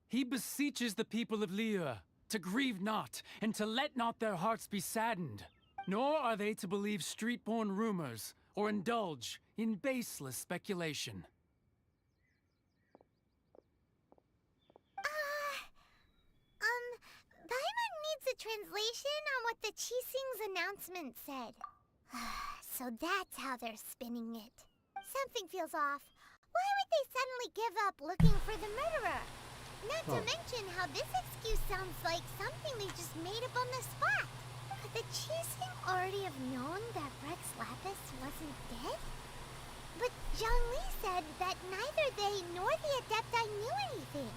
He beseeches the people of Liyue to grieve not and to let not their hearts be saddened, nor are they to believe street-born rumors or indulge in baseless speculation. Paimon needs a translation on what the Chising's announcement said. So that's how they're spinning it. Something feels off. Why would they suddenly give up looking for the murderer? Not to mention how this excuse sounds like something they just made up on the spot. Could the Chising already have known that Rex Lapis wasn't dead? But Zhongli said that neither they nor the Adepti knew anything.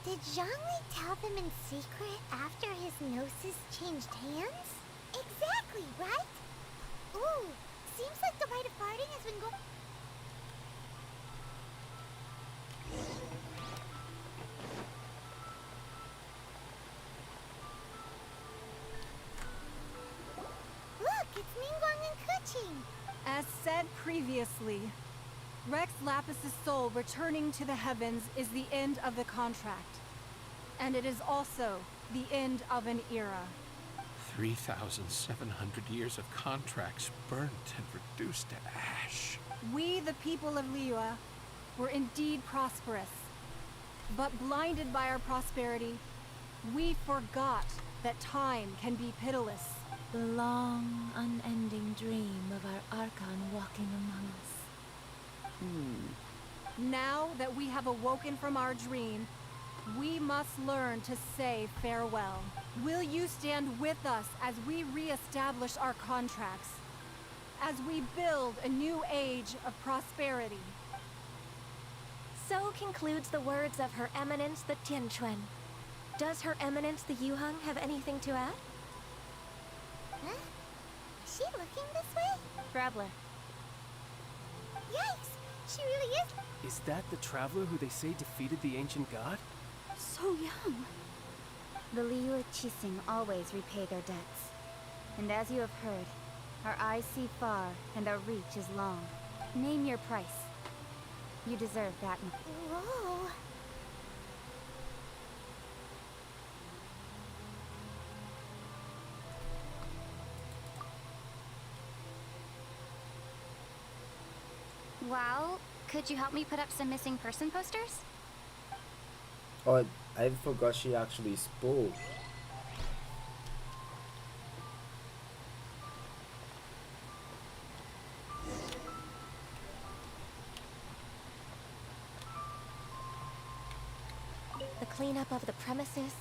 Did Zhongli tell them in secret after his gnosis changed hands? Exactly, right? Ooh, seems like the rite of parting has been going... Look, it's Ningguang and Keqing. As said previously, Rex Lapis's soul returning to the heavens is the end of the contract. And it is also the end of an era. 3,700 years of contracts burnt and reduced to ash. We, the people of Liyue, were indeed prosperous. But blinded by our prosperity, we forgot that time can be pitiless. The long, unending dream of our Archon walking among us. Now that we have awoken from our dream, we must learn to say farewell. Will you stand with us as we re-establish our contracts? As we build a new age of prosperity? So concludes the words of Her Eminence the Tianquan. Does Her Eminence the Yuheng have anything to add? Huh? Is she looking this way? Traveler. Yikes! She really is. Is that the traveler who they say defeated the ancient god? So young. The Liyue Qixing always repay their debts. And as you have heard, our eyes see far and our reach is long. Name your price. You deserve that. Whoa. Well, could you help me put up some missing person posters? Oh, I forgot she actually spoke. The cleanup of the premises.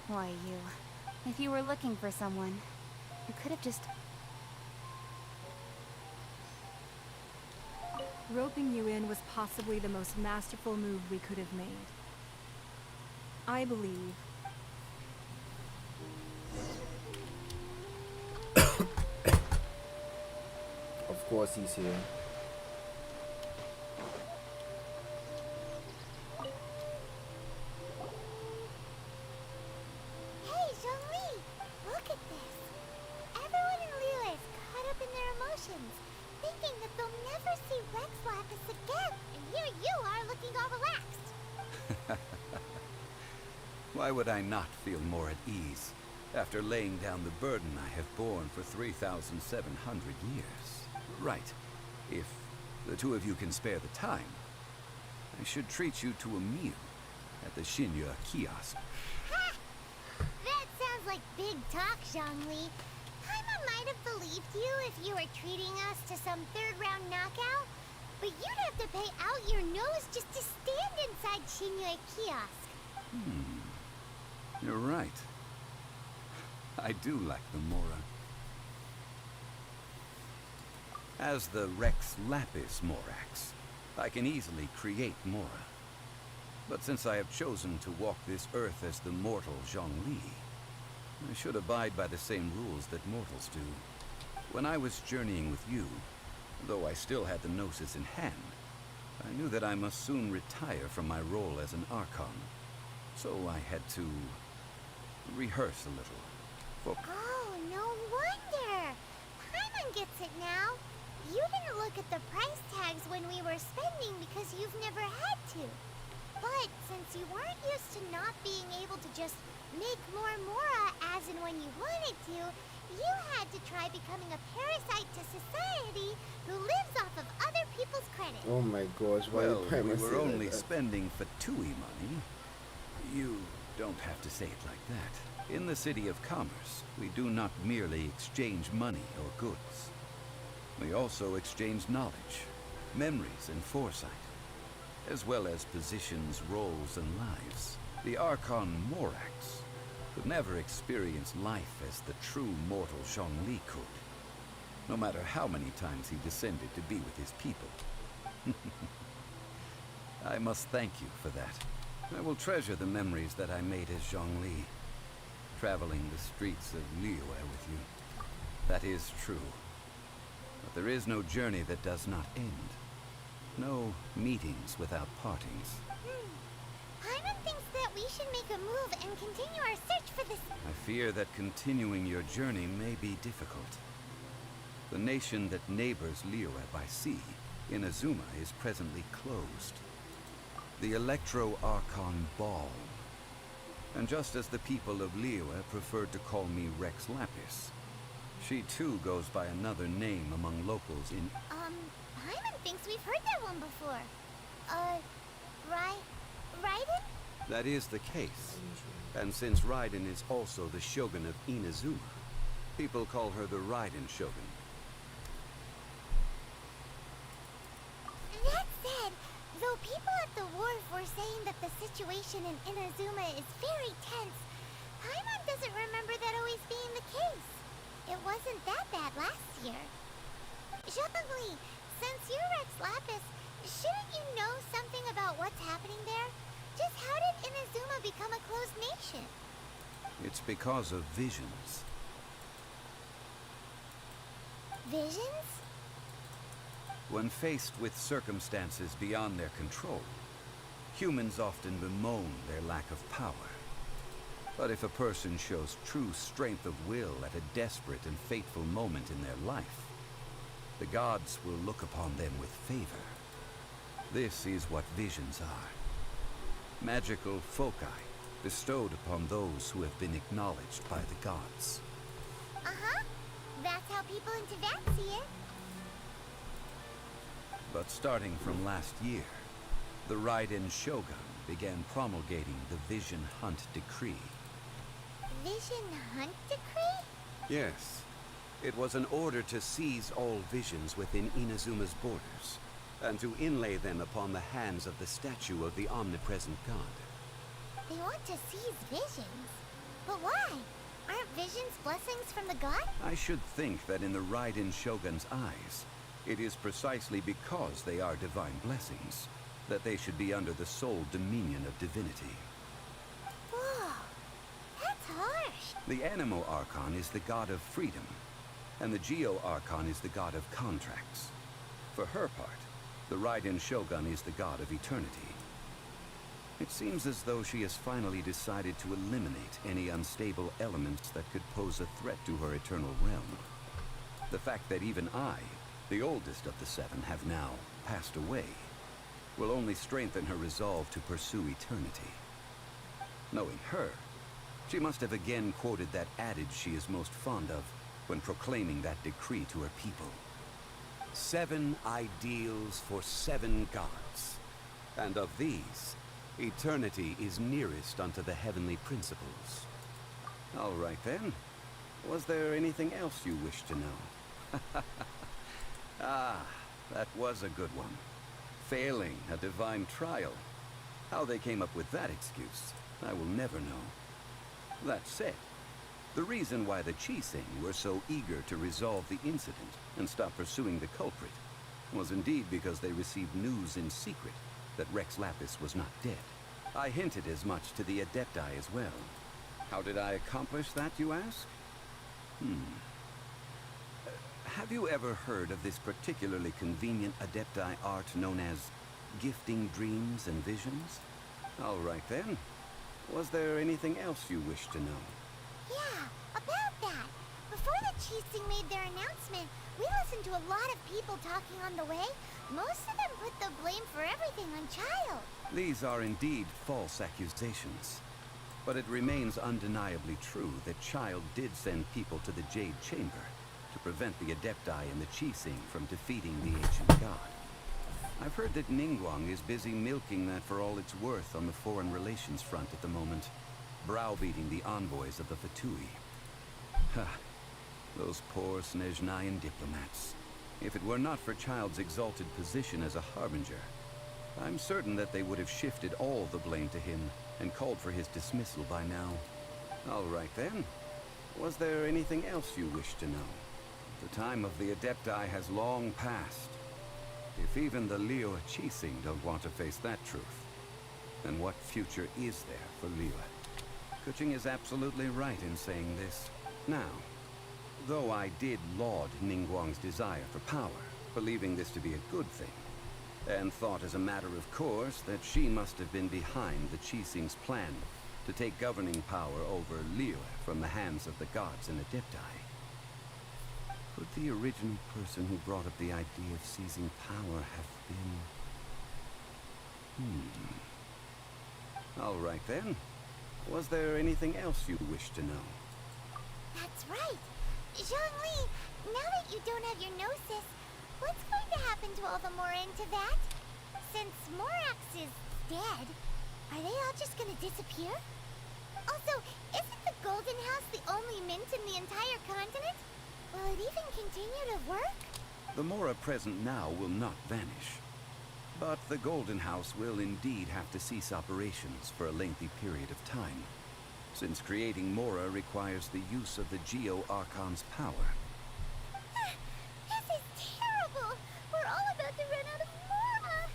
Why, you. If you were looking for someone, you could have just... Roping you in was possibly the most masterful move we could have made. I believe. Of course he's here. Hey, Zhongli! Look at this! Everyone in Liyue is caught up in their emotions, thinking that they'll never see Rex Lapis again, and here you are looking all relaxed. Why would I not feel more at ease after laying down the burden I have borne for 3,700 years? Right. If the two of you can spare the time, I should treat you to a meal at the Shinya kiosk. Ha! That sounds like big talk, Zhongli. Paimon might have believed you if you were treating us to some third-round knockout, but you'd have to pay out your nose just to stand inside Shinya kiosk. You're right. I do like the Mora. As the Rex Lapis Morax, I can easily create Mora. But since I have chosen to walk this earth as the mortal Zhongli, I should abide by the same rules that mortals do. When I was journeying with you, though I still had the Gnosis in hand, I knew that I must soon retire from my role as an Archon. So I had to rehearse a little. Oh, no wonder! Paimon gets it now. You didn't look at the price tags when we were spending because you've never had to. But since you weren't used to not being able to just make more Mora as and when you wanted to, you had to try becoming a parasite to society who lives off of other people's credit. Oh my gosh, why Well, did we Paimon were say only that? spending Fatui money. You don't have to say it like that. In the City of Commerce, we do not merely exchange money or goods. We also exchange knowledge, memories, and foresight, as well as positions, roles, and lives. The Archon Morax could never experience life as the true mortal Zhongli could, no matter how many times he descended to be with his people. I must thank you for that. I will treasure the memories that I made as Zhongli, traveling the streets of Liyue with you. That is true. But there is no journey that does not end. No meetings without partings. Paimon thinks that we should make a move and continue our search for this. I fear that continuing your journey may be difficult. The nation that neighbors Liyue by sea, Inuzuma, is presently closed. The Electro-Archon Ball. And just as the people of Liyue preferred to call me Rex Lapis, she too goes by another name among locals in... Paimon thinks we've heard that one before. Raiden? That is the case. And since Raiden is also the Shogun of Inuzuma, people call her the Raiden Shogun. That said, though people at the wharf were saying that the situation in Inuzuma is very tense, Paimon doesn't remember that always being the case. It wasn't that bad last year. Zhongli, since you're Rex Lapis, Shouldn't you know something about what's happening there? Just how did Inuzuma become a closed nation? It's because of visions. Visions? When faced with circumstances beyond their control, humans often bemoan their lack of power. But if a person shows true strength of will at a desperate and fateful moment in their life, the gods will look upon them with favor. This is what visions are. Magical foci bestowed upon those who have been acknowledged by the gods. Uh-huh. That's how people in Tibet see it. But starting from last year, the Raiden Shogun began promulgating the Vision Hunt Decree. Vision Hunt Decree? Yes. It was an order to seize all visions within Inuzuma's borders, and to inlay them upon the hands of the statue of the omnipresent god. They want to seize visions. But why? Aren't visions blessings from the god? I should think that in the Raiden Shogun's eyes, it is precisely because they are divine blessings that they should be under the sole dominion of divinity. Whoa, that's harsh. The Anemo Archon is the god of freedom, and the Geo Archon is the god of contracts. For her part, the Raiden Shogun is the god of eternity. It seems as though she has finally decided to eliminate any unstable elements that could pose a threat to her eternal realm. The fact that even I, the oldest of the seven, have now passed away, will only strengthen her resolve to pursue eternity. Knowing her, she must have again quoted that adage she is most fond of when proclaiming that decree to her people. 7 ideals for 7 gods, and of these, eternity is nearest unto the heavenly principles. All right then. Was there anything else you wish to know? Ah, that was a good one. Failing a divine trial. How they came up with that excuse, I will never know. That said, the reason why the Chising were so eager to resolve the incident and stop pursuing the culprit was indeed because they received news in secret that Rex Lapis was not dead. I hinted as much to the Adepti as well. How did I accomplish that, you ask? Have you ever heard of this particularly convenient Adepti art known as gifting dreams and visions? All right then. Was there anything else you wish to know? Yeah, about that. Before the Chising made their announcement, we listened to a lot of people talking on the way. Most of them put the blame for everything on Child. These are indeed false accusations. But it remains undeniably true that Child did send people to the Jade Chamber to prevent the Adepti and the Chising from defeating the ancient god. I've heard that Ningguang is busy milking that for all it's worth on the foreign relations front at the moment, browbeating the envoys of the Fatui. Ha! Those poor Snezhnayan diplomats. If it were not for Child's exalted position as a harbinger, I'm certain that they would have shifted all the blame to him and called for his dismissal by now. All right then. Was there anything else you wish to know? The time of the Adepti has long passed. If even the Liyue Chising don't want to face that truth, then what future is there for Liyue? Kuching is absolutely right in saying this. Now, though I did laud Ningguang's desire for power, believing this to be a good thing, and thought as a matter of course that she must have been behind the Chising's plan to take governing power over Liyue from the hands of the gods and Adepti. Could the original person who brought up the idea of seizing power have been... All right then. Was there anything else you wish to know? That's right. Zhongli, now that you don't have your gnosis, what's going to happen to all the Mora in Tibet? Since Morax is dead, are they all just gonna disappear? Also, isn't the Golden House the only mint in the entire continent? Will it even continue to work? The Mora present now will not vanish. But the Golden House will indeed have to cease operations for a lengthy period of time, since creating Mora requires the use of the Geo Archon's power. This is terrible! We're all about to run out of Mora!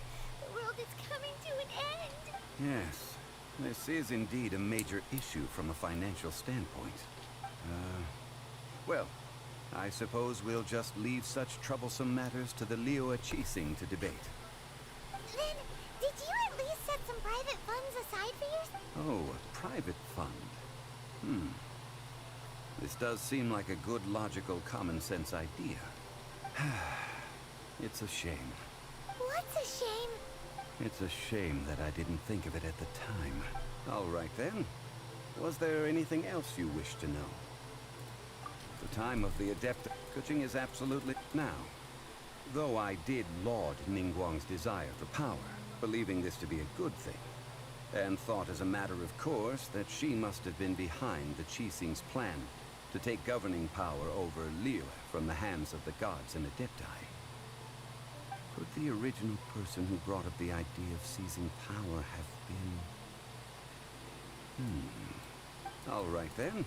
Yes, this is indeed a major issue from a financial standpoint. Well, I suppose we'll just leave such troublesome matters to the Liyue Qixing to debate. Then, did you at least set some private funds aside for yours? Oh, a private fund. This does seem like a good, logical, common-sense idea. It's a shame. What's a shame? It's a shame that I didn't think of it at the time. All right then. Was there anything else you wish to know? The time of the Adept coaching is absolutely now. Though I did laud Ningguang's desire for power, believing this to be a good thing, and thought as a matter of course that she must have been behind the Qixing's plan to take governing power over Liyue from the hands of the gods and Adepti. Could the original person who brought up the idea of seizing power have been... All right then.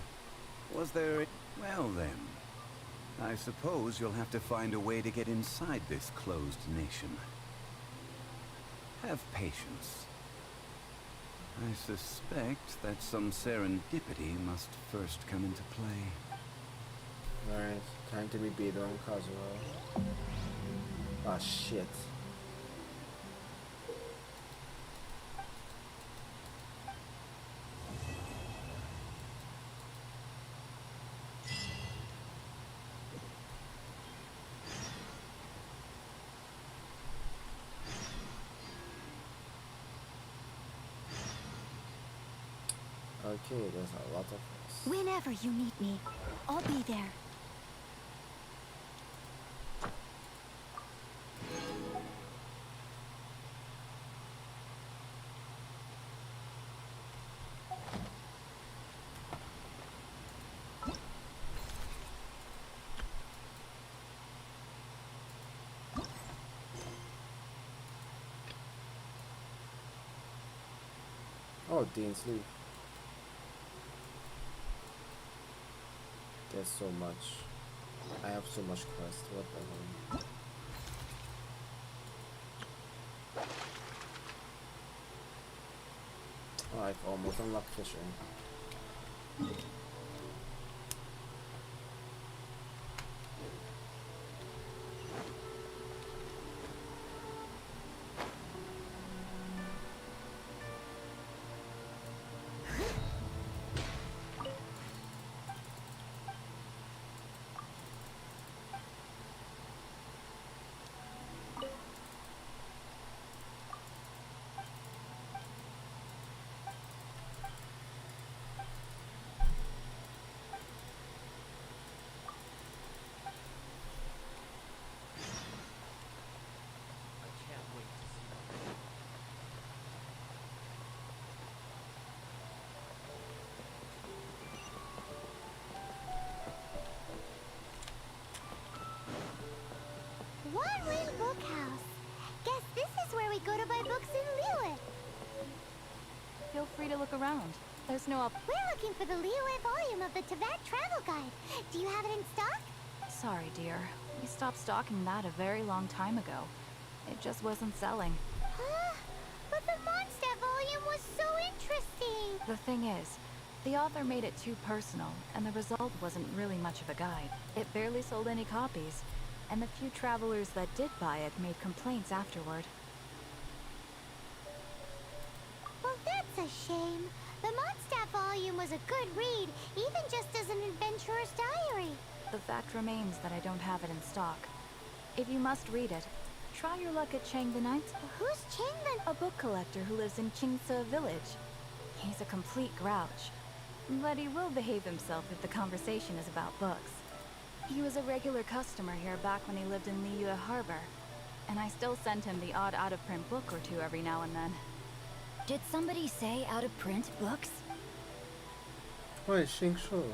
Was there... Well then. I suppose you'll have to find a way to get inside this closed nation. Have patience. I suspect that some serendipity must first come into play. Alright, time to be Beidou and Kazuo. Ah, shit. Okay, there's a lot of us. Whenever you need me, I'll be there. Oh, Dean's Leaf. There's so much. I have so much quest. What the hell? Oh, I've almost unlocked fishing. One-Ring Bookhouse. Guess this is where we go to buy books in Liyue. Feel free to look around. There's no We're looking for the Liyue volume of the Teyvat Travel Guide. Do you have it in stock? Sorry, dear. We stopped stocking that a very long time ago. It just wasn't selling. Huh? But the Mondstadt volume was so interesting. The thing is, the author made it too personal, and the result wasn't really much of a guide. It barely sold any copies, and the few travelers that did buy it made complaints afterward. Well, that's a shame. The Mondstadt volume was a good read, even just as an adventurer's diary. The fact remains that I don't have it in stock. If you must read it, try your luck at Chang the Ninth. Who's Chang the... A book collector who lives in Qingce village. He's a complete grouch, but he will behave himself if the conversation is about books. He was a regular customer here back when he lived in Liyue Harbor, and I still send him the odd out-of-print book or two every now and then. Did somebody say out-of-print books? Why, Xingqiu?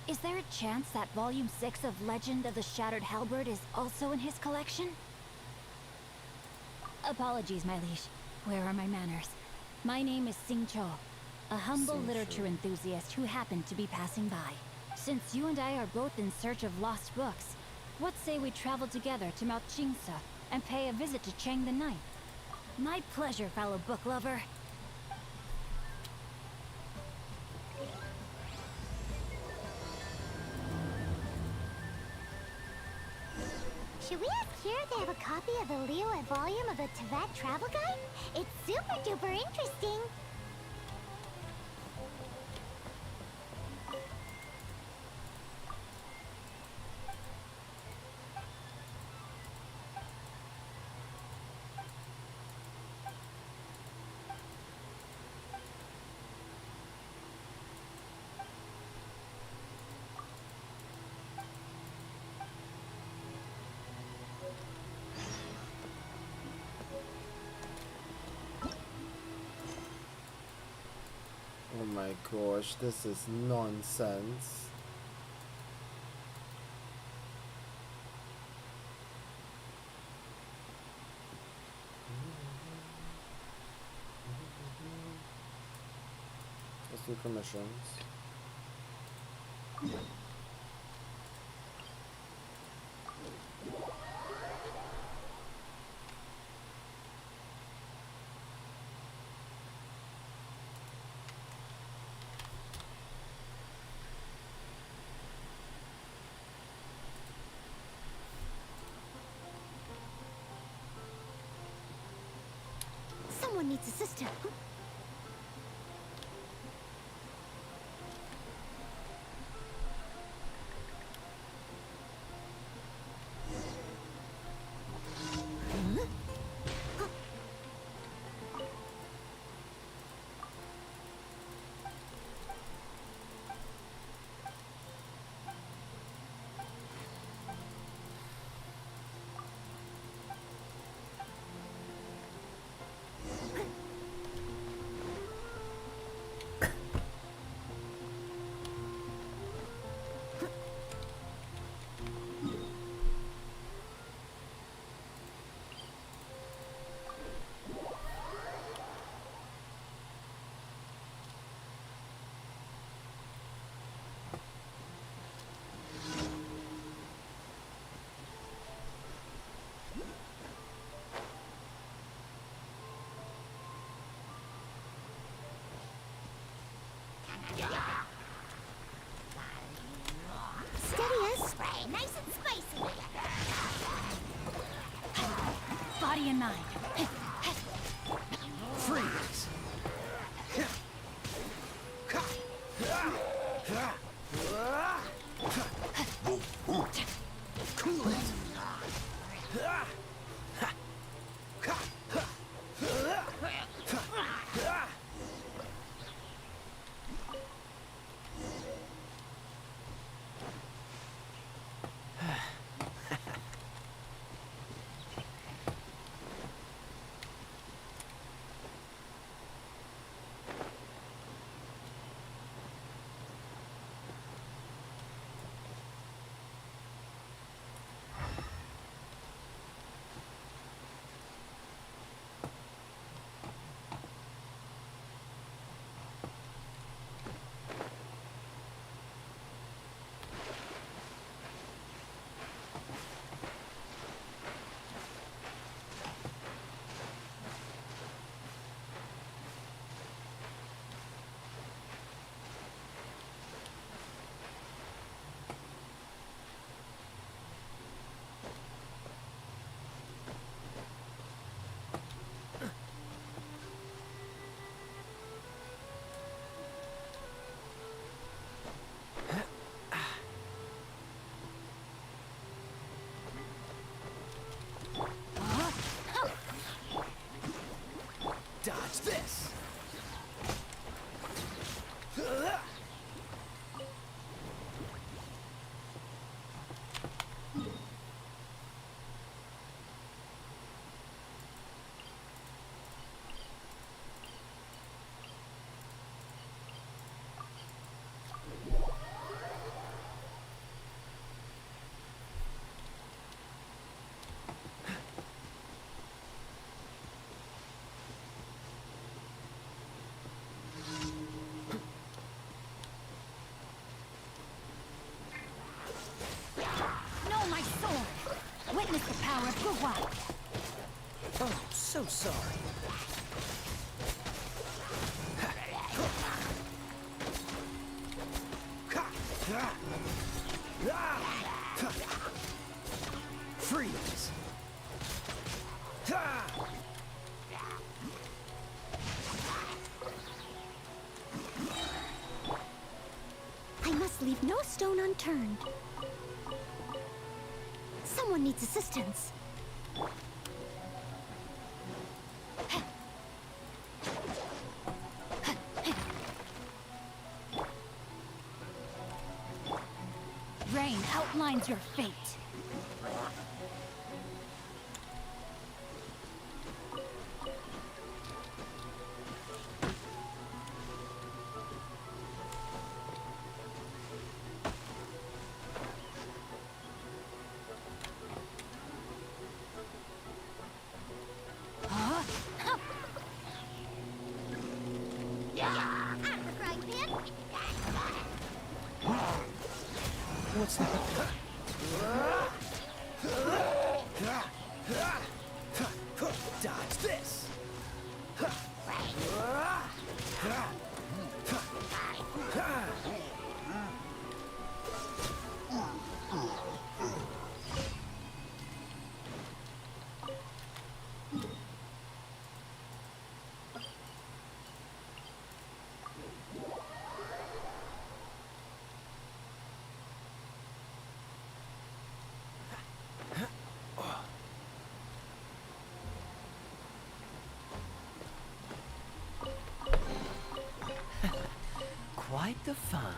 Is there a chance that Volume 6 of Legend of the Shattered Halberd is also in his collection? Apologies, my liege. Where are my manners? My name is Xingqiu, a humble literature enthusiast who happened to be passing by. Since you and I are both in search of lost books, what say we travel together to Mount Qingce? and pay a visit to Chang the Ninth. My pleasure, fellow book lover. Should we ask here if they have a copy of the Liyue volume of the Teyvat travel guide? It's super duper interesting. Oh my gosh, this is nonsense. Let's do permissions. Someone needs a sister. Steady as spray, nice and spicy. Body and mind. Freeze! Cool it! Dodge this! Know my sword. Witness the power of Guhua. Oh, so sorry. Freeze! I must leave no stone unturned. Someone needs assistance. Rain outlines your fate. What's that? Dodge this! Quite the find.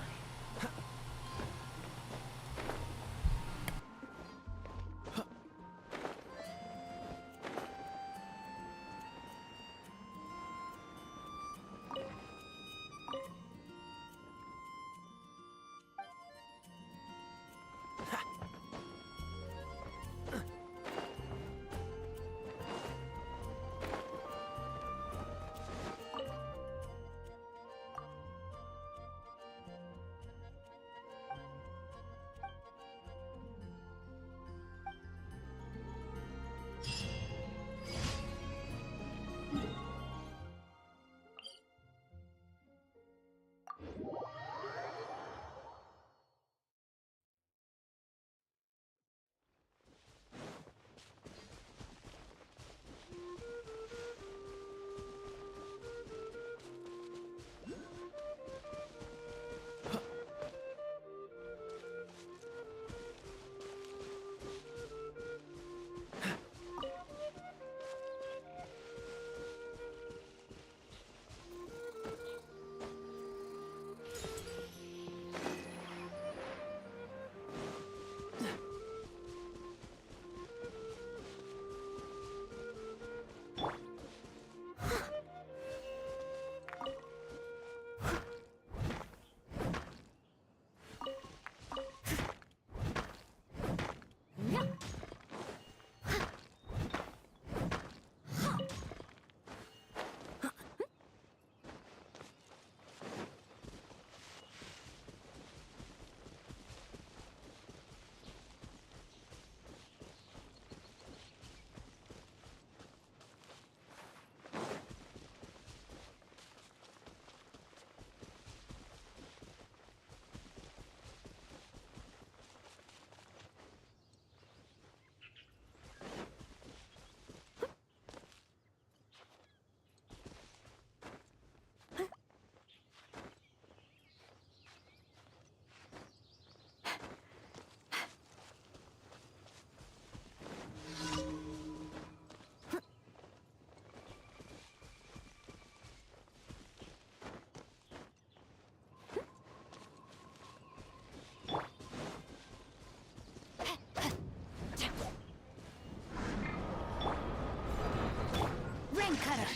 Cutter.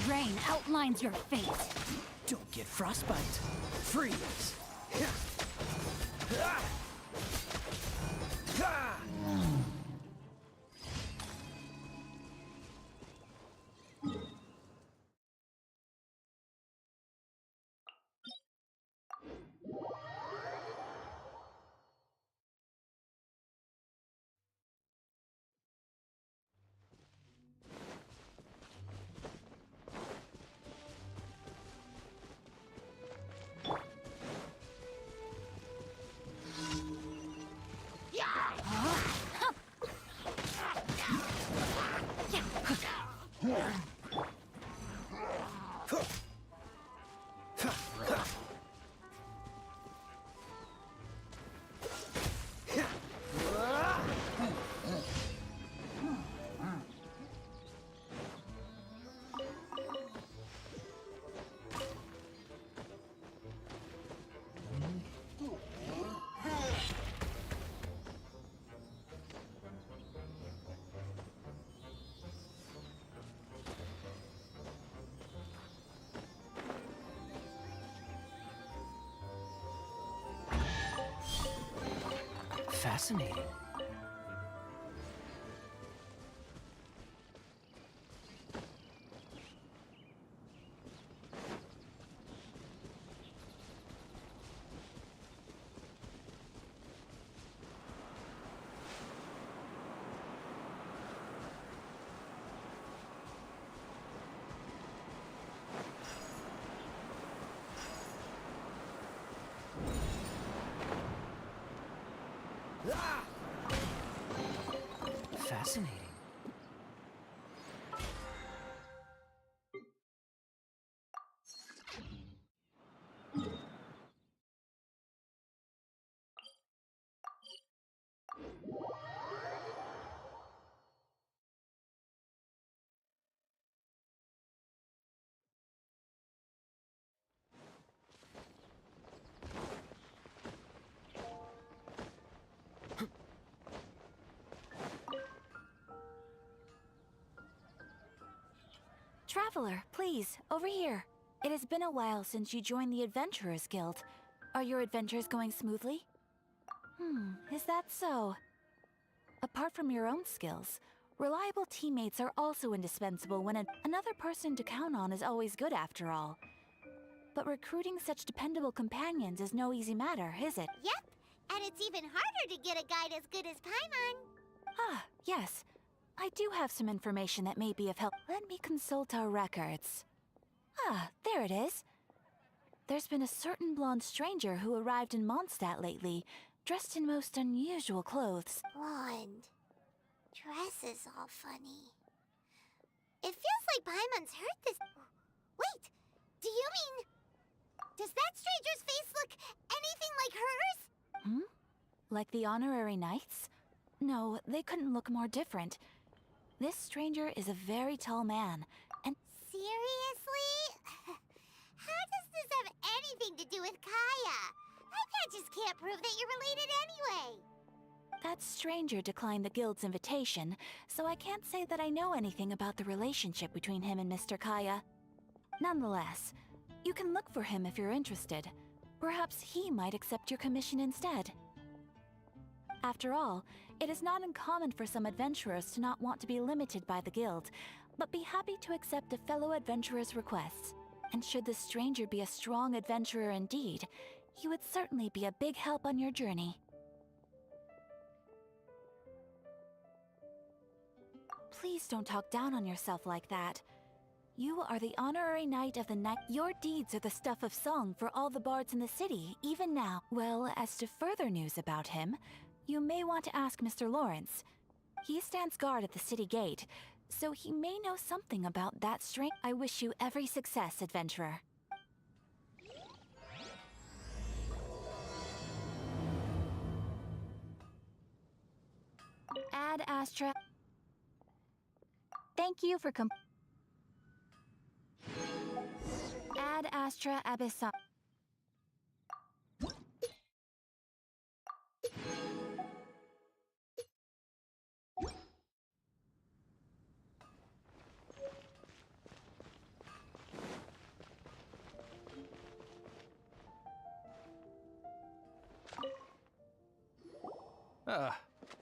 Rain outlines your fate. Don't get frostbite. Freeze! Fascinating. Fascinating. Traveler, please, over here. It has been a while since you joined the Adventurers Guild. Are your adventures going smoothly? Is that so? Apart from your own skills, reliable teammates are also indispensable when another person to count on is always good after all. But recruiting such dependable companions is no easy matter, is it? Yep, and it's even harder to get a guide as good as Paimon. Ah, yes. I do have some information that may be of help. Let me consult our records. Ah, there it is. There's been a certain blonde stranger who arrived in Mondstadt lately, dressed in most unusual clothes. Blonde. Dresses all funny. It feels like Paimon's heard this. Wait, do you mean... Does that stranger's face look anything like hers? Like the honorary knights? No, they couldn't look more different. This stranger is a very tall man, and... Seriously? How does this have anything to do with Kaya? I just can't prove that you're related anyway. That stranger declined the guild's invitation, so I can't say that I know anything about the relationship between him and Mr. Kaya. Nonetheless, you can look for him if you're interested. Perhaps he might accept your commission instead. After all, it is not uncommon for some adventurers to not want to be limited by the guild, but be happy to accept a fellow adventurer's requests. And should the stranger be a strong adventurer indeed, he would certainly be a big help on your journey. Please don't talk down on yourself like that. You are the honorary knight of the night. Your deeds are the stuff of song for all the bards in the city, even now. Well, as to further news about him, you may want to ask Mr. Lawrence. He stands guard at the city gate, so he may know something about that string. I wish you every success, adventurer. Ad Astra. Thank you for Ad Astra Abyssal.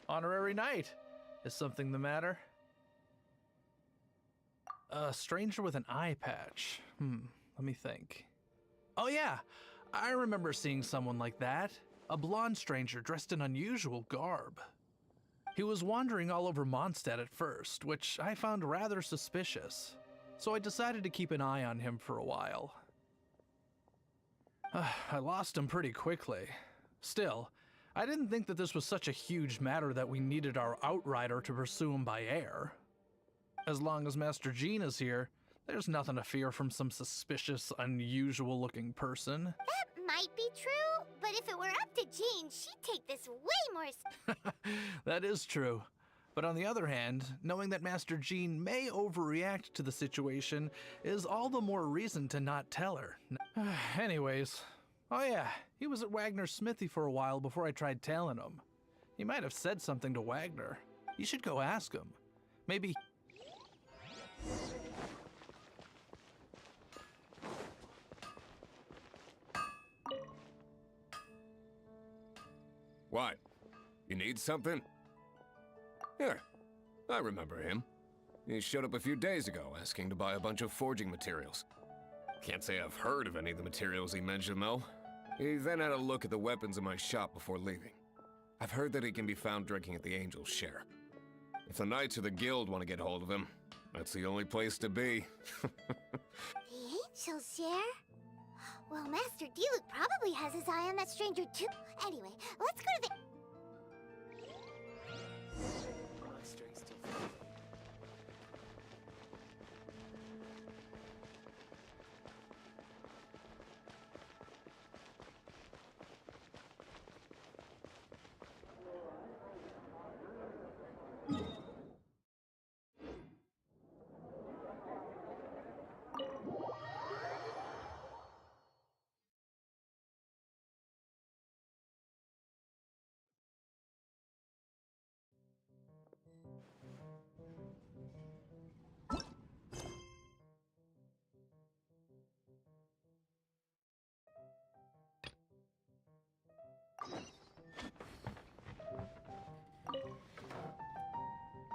Honorary knight. Is something the matter? A stranger with an eye patch. Let me think. Oh yeah, I remember seeing someone like that. A blonde stranger dressed in unusual garb. He was wandering all over Mondstadt at first, which I found rather suspicious. So I decided to keep an eye on him for a while. I lost him pretty quickly. Still, I didn't think that this was such a huge matter that we needed our outrider to pursue him by air. As long as Master Jean is here, there's nothing to fear from some suspicious, unusual-looking person. That might be true, but if it were up to Jean, she'd take this way more... That is true. But on the other hand, knowing that Master Jean may overreact to the situation is all the more reason to not tell her. Anyways, oh yeah, he was at Wagner's smithy for a while before I tried tailing him. He might have said something to Wagner. You should go ask him. Maybe... What? You need something? Here, I remember him. He showed up a few days ago asking to buy a bunch of forging materials. Can't say I've heard of any of the materials he mentioned, though. He then had a look at the weapons in my shop before leaving. I've heard that he can be found drinking at the Angel's Share. If the Knights or the Guild want to get hold of him, that's the only place to be. The Angel's Share? Well, Master Diluc probably has his eye on that stranger too. Anyway, let's go to the...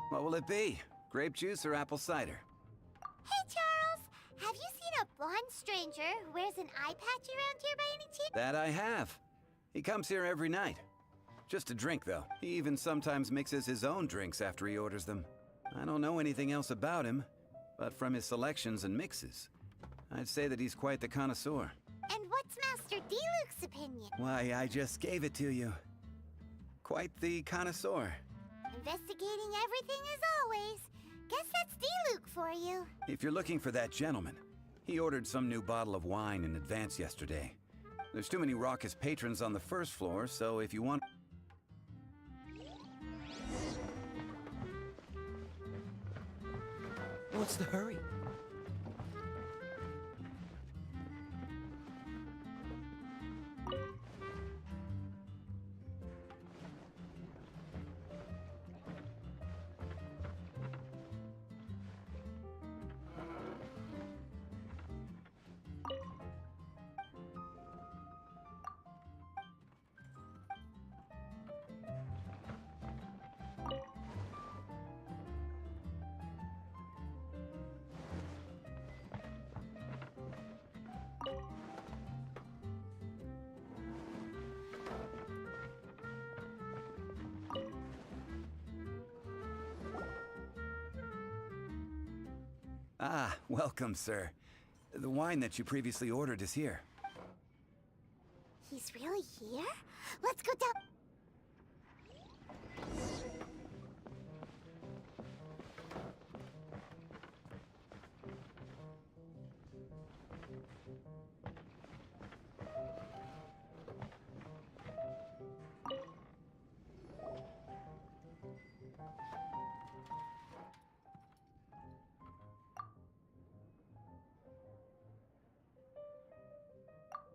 What will it be? Grape juice or apple cider? Hey, Charles! Have you seen a blonde stranger who wears an eye patch around here by any chance? That I have. He comes here every night. Just a drink, though. He even sometimes mixes his own drinks after he orders them. I don't know anything else about him, but from his selections and mixes, I'd say that he's quite the connoisseur. And what's Master Diluc's opinion? Why, I just gave it to you. Quite the connoisseur. Investigating everything as always. Guess that's Diluc for you. If you're looking for that gentleman, he ordered some new bottle of wine in advance yesterday. There's too many raucous patrons on the first floor, so if you want... What's the hurry? Ah, welcome, sir. The wine that you previously ordered is here. He's really here? Let's go down...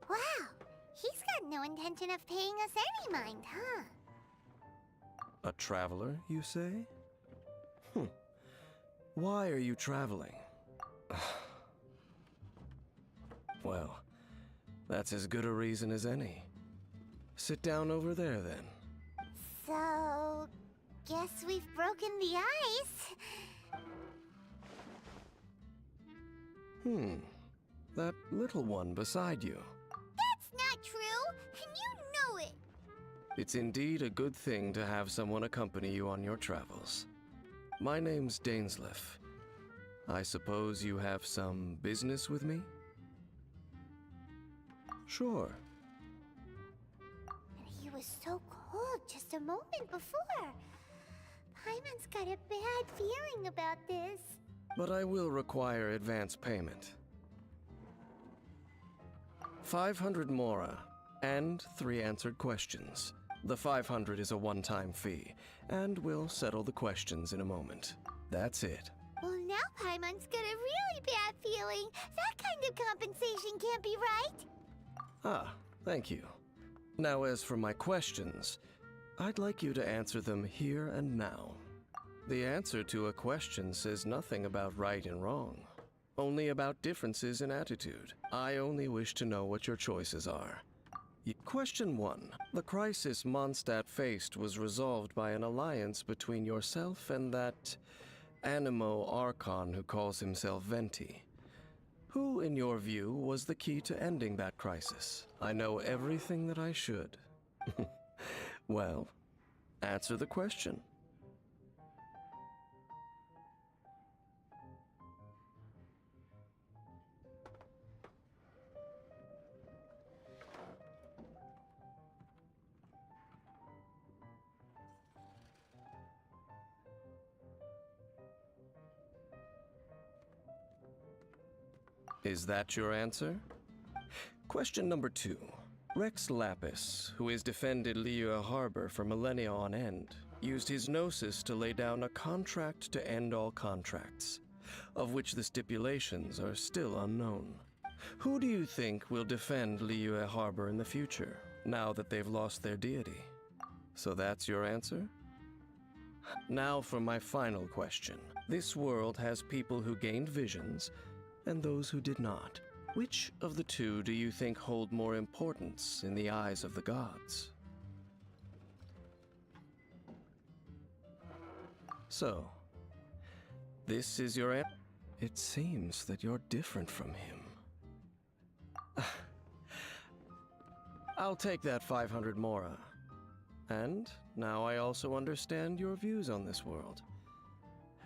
Wow, he's got no intention of paying us any mind, huh? A traveler, you say? Why are you traveling? Well, that's as good a reason as any. Sit down over there, then. So... guess we've broken the ice. That little one beside you. That's not true, and you know it. It's indeed a good thing to have someone accompany you on your travels. My name's Dainsleif. I suppose you have some business with me? Sure. And he was so cold just a moment before. Paimon's got a bad feeling about this. But I will require advance payment. 500 mora, and 3 answered questions. The 500 is a one-time fee, and we'll settle the questions in a moment. That's it. Well, now Paimon's got a really bad feeling. That kind of compensation can't be right. Ah, thank you. Now as for my questions, I'd like you to answer them here and now. The answer to a question says nothing about right and wrong, only about differences in attitude. I only wish to know what your choices are. Question 1. The crisis Mondstadt faced was resolved by an alliance between yourself and that Animo Archon who calls himself Venti. Who, in your view, was the key to ending that crisis? I know everything that I should. Well, answer the question. Is that your answer? Question number 2. Rex Lapis, who has defended Liyue Harbor for millennia on end, used his gnosis to lay down a contract to end all contracts, of which the stipulations are still unknown. Who do you think will defend Liyue Harbor in the future, now that they've lost their deity? So that's your answer? Now for my final question. This world has people who gained visions, and those who did not. Which of the two do you think hold more importance in the eyes of the gods? So, this is your answer? It seems that you're different from him. I'll take that 500 mora. And now I also understand your views on this world.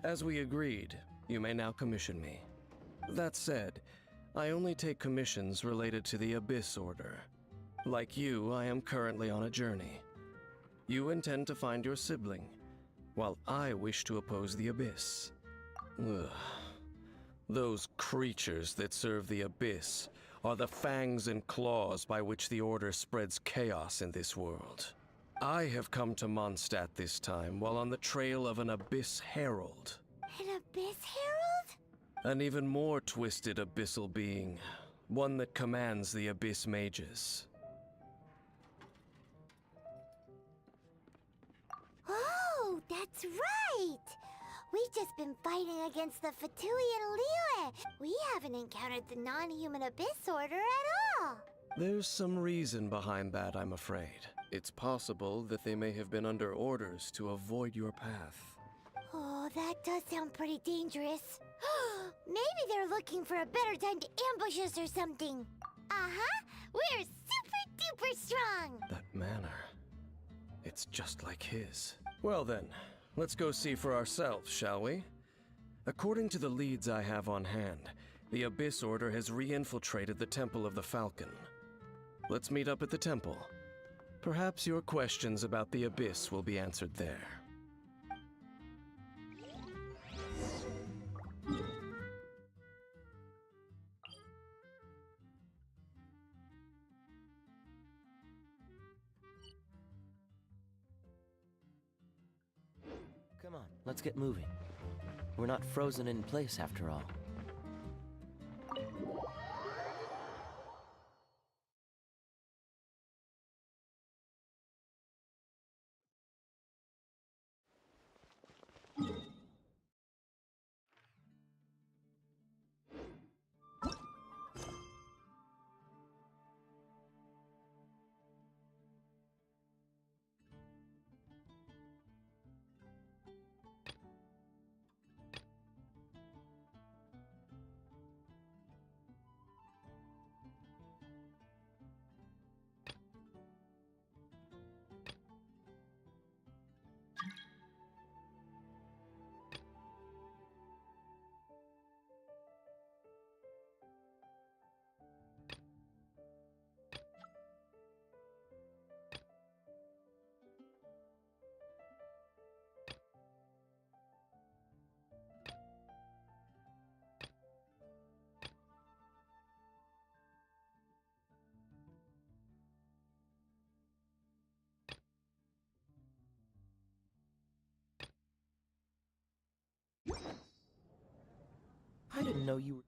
As we agreed, you may now commission me. That said, I only take commissions related to the Abyss Order. Like you, I am currently on a journey. You intend to find your sibling, while I wish to oppose the Abyss. Ugh. Those creatures that serve the Abyss are the fangs and claws by which the Order spreads chaos in this world. I have come to Mondstadt this time while on the trail of an Abyss Herald. An Abyss Herald? An even more twisted abyssal being, one that commands the Abyss Mages. Oh, that's right! We've just been fighting against the Fatui and Liyue. We haven't encountered the non-human Abyss Order at all. There's some reason behind that, I'm afraid. It's possible that they may have been under orders to avoid your path. Oh, that does sound pretty dangerous. Maybe they're looking for a better time to ambush us or something. Uh-huh. We're super duper strong. That manner. It's just like his. Well then, let's go see for ourselves, shall we? According to the leads I have on hand, the Abyss Order has re-infiltrated the Temple of the Falcon. Let's meet up at the temple. Perhaps your questions about the Abyss will be answered there. Come on, let's get moving. We're not frozen in place after all. I didn't know you were...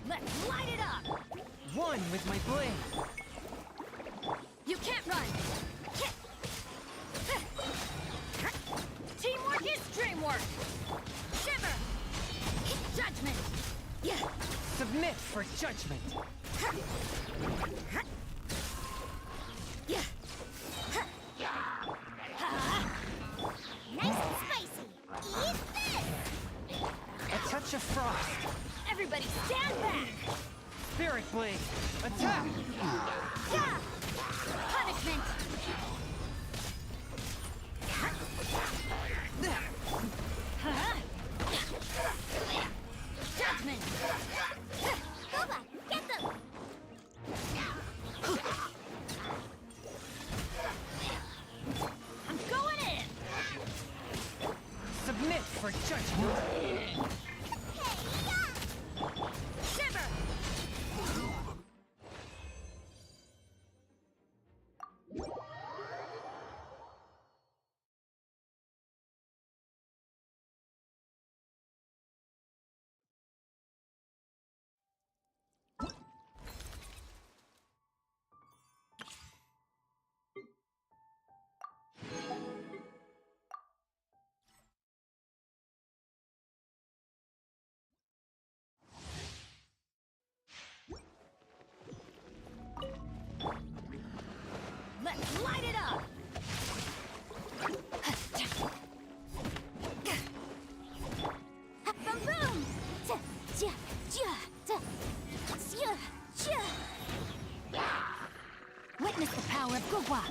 Let's light it up! One with my blade. You can't run! Teamwork is dreamwork! Shiver! Judgment! Submit for judgment! Nice and spicy. Eat this! A touch of frost. Everybody stand back! Spirit blade. Attack! Punishment! Judgment! Boba, get them! I'm going in! Submit for judgment. Shiver! Let's light it up! Boom! Witness the power of Gugwa!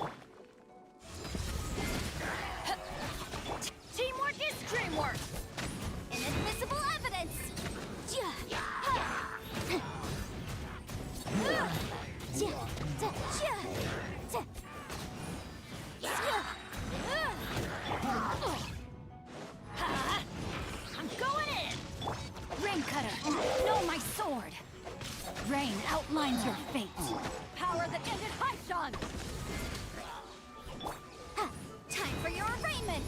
Teamwork is dreamwork! Inadmissible evidence! I'm going in! Rain Cutter, know my sword! Rain outlines your fate. Power that ended Haishan! Time for your arraignment!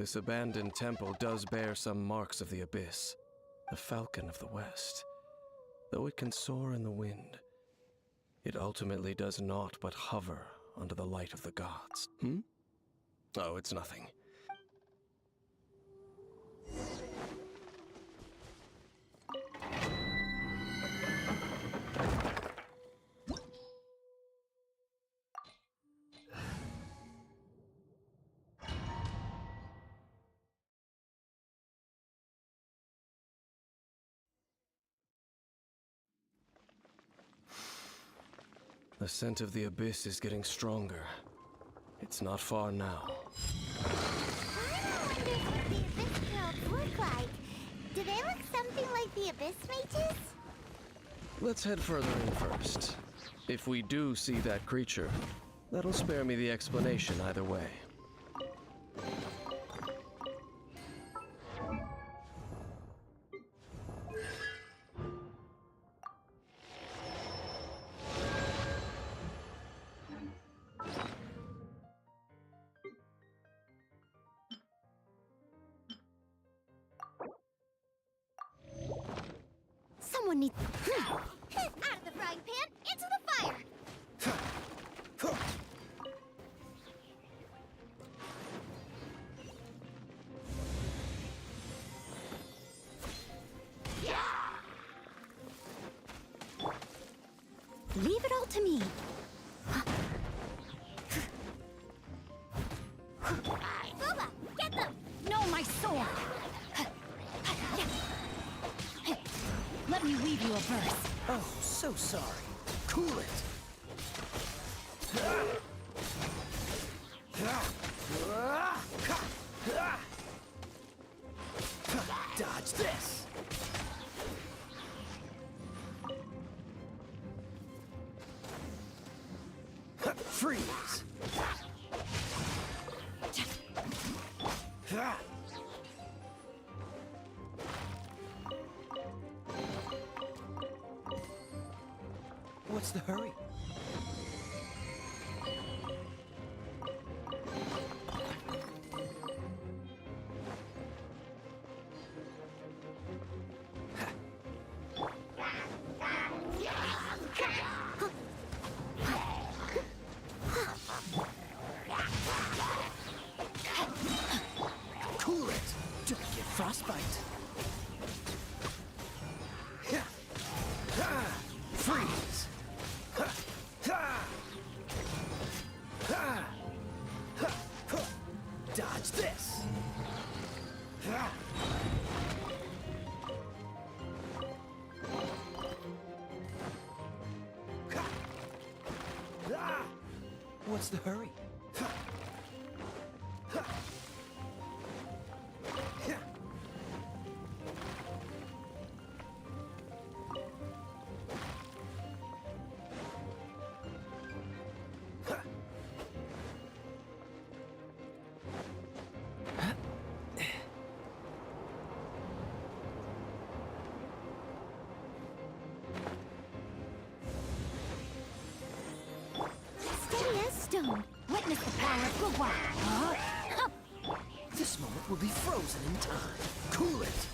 This abandoned temple does bear some marks of the abyss, the falcon of the west. Though it can soar in the wind, it ultimately does naught but hover under the light of the gods. Oh, it's nothing. The scent of the abyss is getting stronger. It's not far now. I wonder what the Abyss Worlds look like. Do they look something like the Abyss Mages? Let's head further in first. If we do see that creature, that'll spare me the explanation either way. Someone needs... Out of the frying pan, into the fire! Leave it all to me. Booba, get them! No, my sword! Let me weave you a verse. Oh, so sorry. Cool it. Dodge this. Freeze. What's the hurry? Cool it! Don't get frostbite. Freeze! Dodge this! What's the hurry? Steady as stone. Witness the power of Gugwa. Huh? This moment will be frozen in time. Cool it!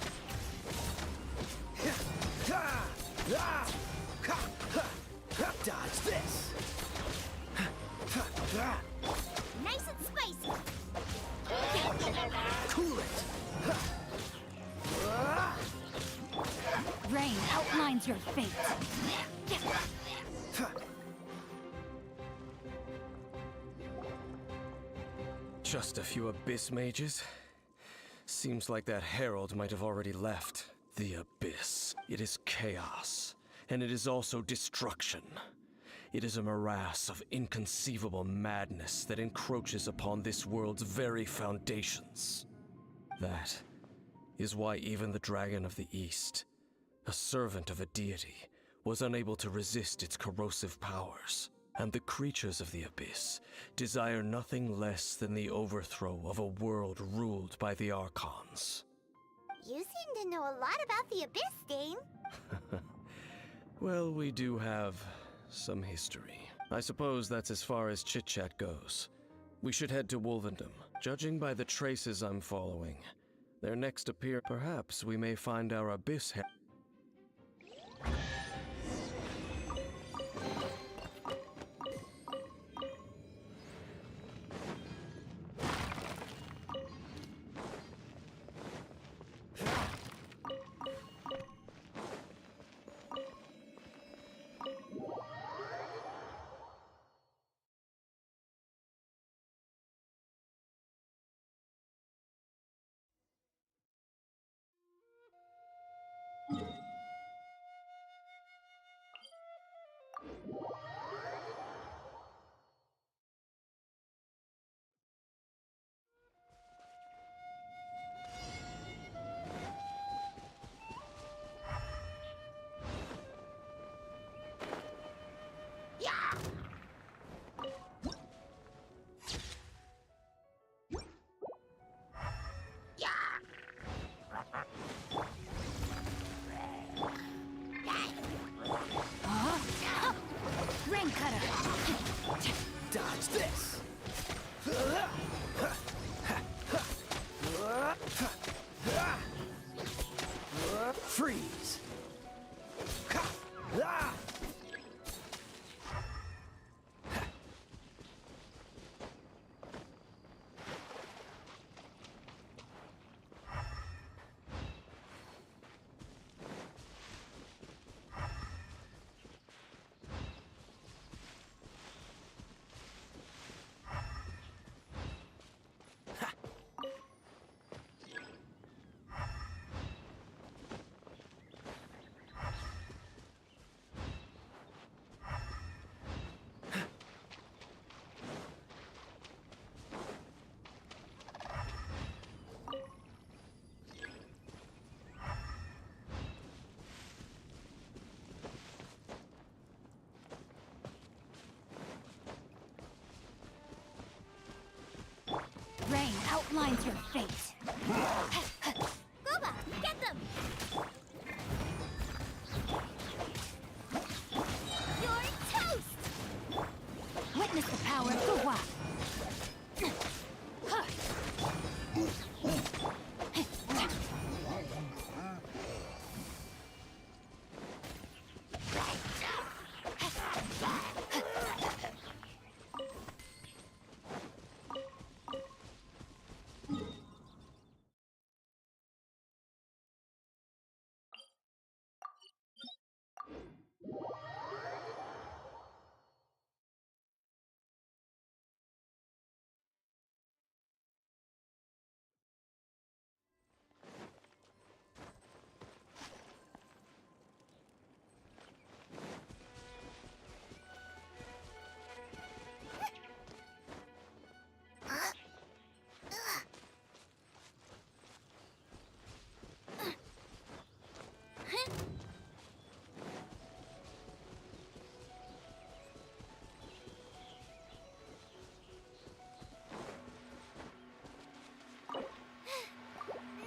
Dodge this! Nice and spicy. Cool it! Rain outlines your fate. Just a few abyss mages? Seems like that herald might have already left. The abyss. It is chaos, and it is also destruction. It is a morass of inconceivable madness that encroaches upon this world's very foundations. That is why even the Dragon of the East, a servant of a deity, was unable to resist its corrosive powers. And the creatures of the abyss desire nothing less than the overthrow of a world ruled by the Archons. You seem to know a lot about the Abyss, Dane. Well, we do have some history. I suppose that's as far as chit-chat goes. We should head to Wolvendom. Judging by the traces I'm following, their next appear. Perhaps we may find our Abyss Herald. Rain cutter. Dodge this. Freeze. Rain outlines your fate. Gooba, get them! You're toast! Witness the power of Gooba.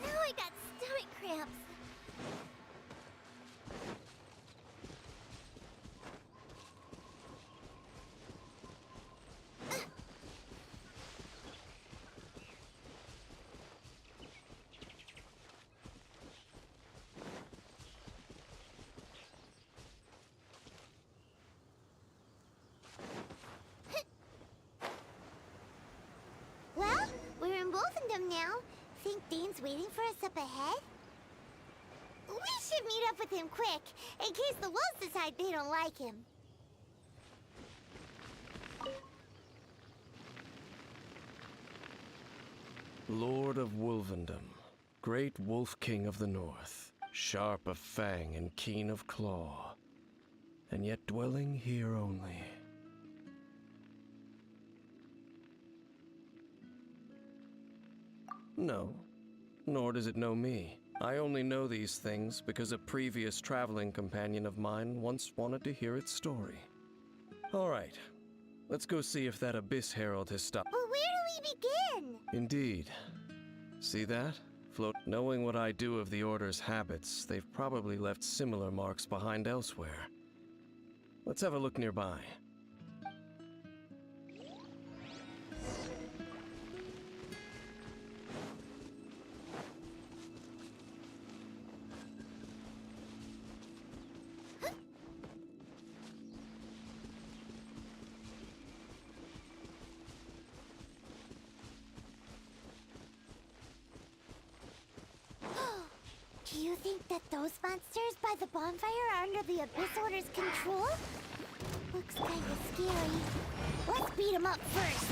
Now I got stomach cramps. Well, we're in Wolfendom now. Think Dane's waiting for us up ahead? We should meet up with him quick, in case the wolves decide they don't like him. Lord of Wolvendom, great Wolf King of the North, sharp of fang and keen of claw, and yet dwelling here only. No, nor does it know me. I only know these things because a previous traveling companion of mine once wanted to hear its story. All right, let's go see if that Abyss Herald has stopped. But where do we begin? Indeed. See that? Float. Knowing what I do of the Order's habits, they've probably left similar marks behind elsewhere. Let's have a look nearby. that those monsters by the bonfire are under the Abyss Order's control? Looks kinda scary. Let's beat them up first.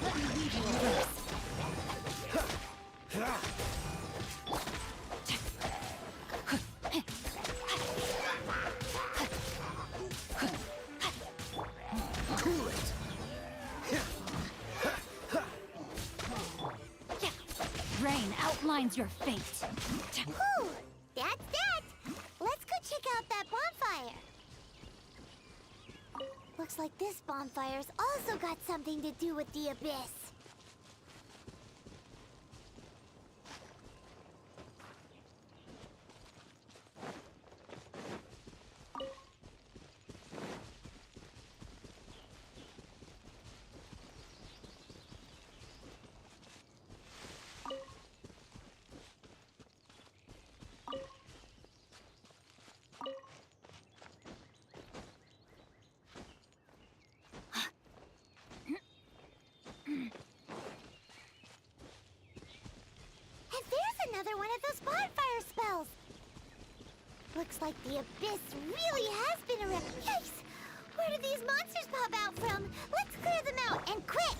Let me lead you on this. Cool it! Rain outlines your fate. Whew! That's that! Let's go check out that bonfire. Looks like this bonfire's also got something to do with the Abyss. Another one of those bonfire spells! Looks like the Abyss really has been around. Yikes! Where did these monsters pop out from? Let's clear them out, and quick!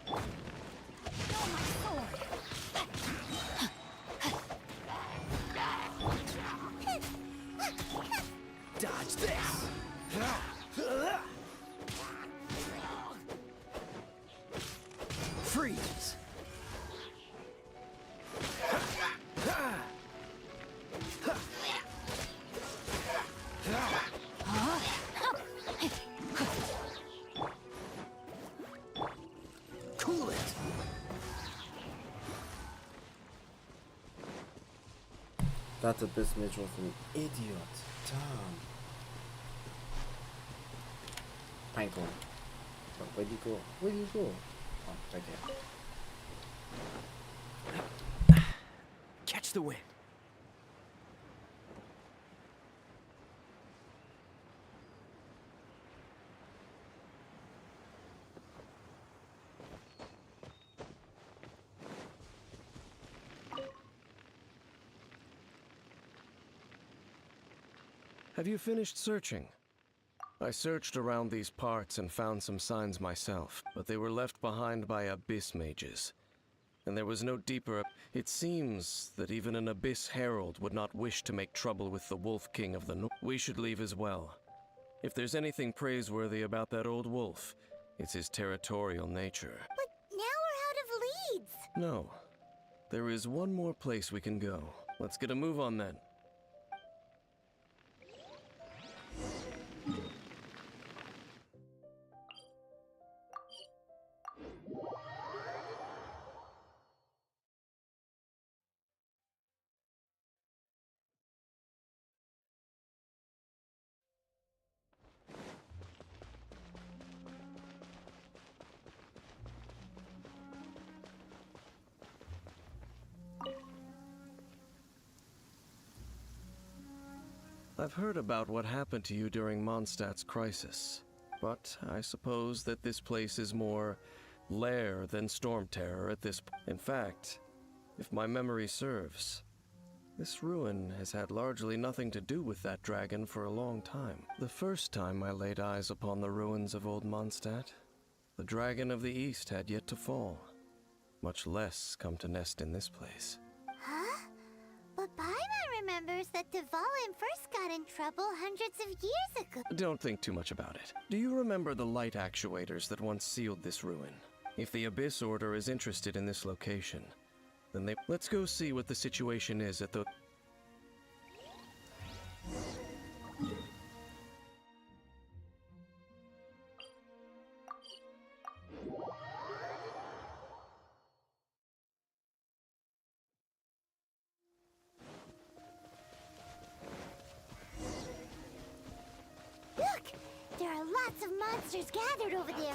Oh, my sword! Dodge this! Freeze! Cool it! That Abyss Mage was an idiot. Damn. Pinecone. Where'd you go? Where'd you go? Oh, right there. Catch the wind. Have you finished searching? I searched around these parts and found some signs myself, but they were left behind by Abyss Mages. And there was no deeper... It seems that even an Abyss Herald would not wish to make trouble with the Wolf King of the North. We should leave as well. If there's anything praiseworthy about that old wolf, it's his territorial nature. But now we're out of leads! No. There is one more place we can go. Let's get a move on then. I've heard about what happened to you during Mondstadt's crisis, but I suppose that this place is more lair than storm terror at this point. In fact, if my memory serves, this ruin has had largely nothing to do with that dragon for a long time. The first time I laid eyes upon the ruins of old Mondstadt, the dragon of the East had yet to fall, much less come to nest in this place. Huh? But Paimon remembers that Dvalin first got in trouble hundreds of years ago. Don't think too much about it. Do you remember the light actuators that once sealed this ruin? If the Abyss Order is interested in this location, then they... Let's go see what the situation is at the... Look! There are lots of monsters gathered over there.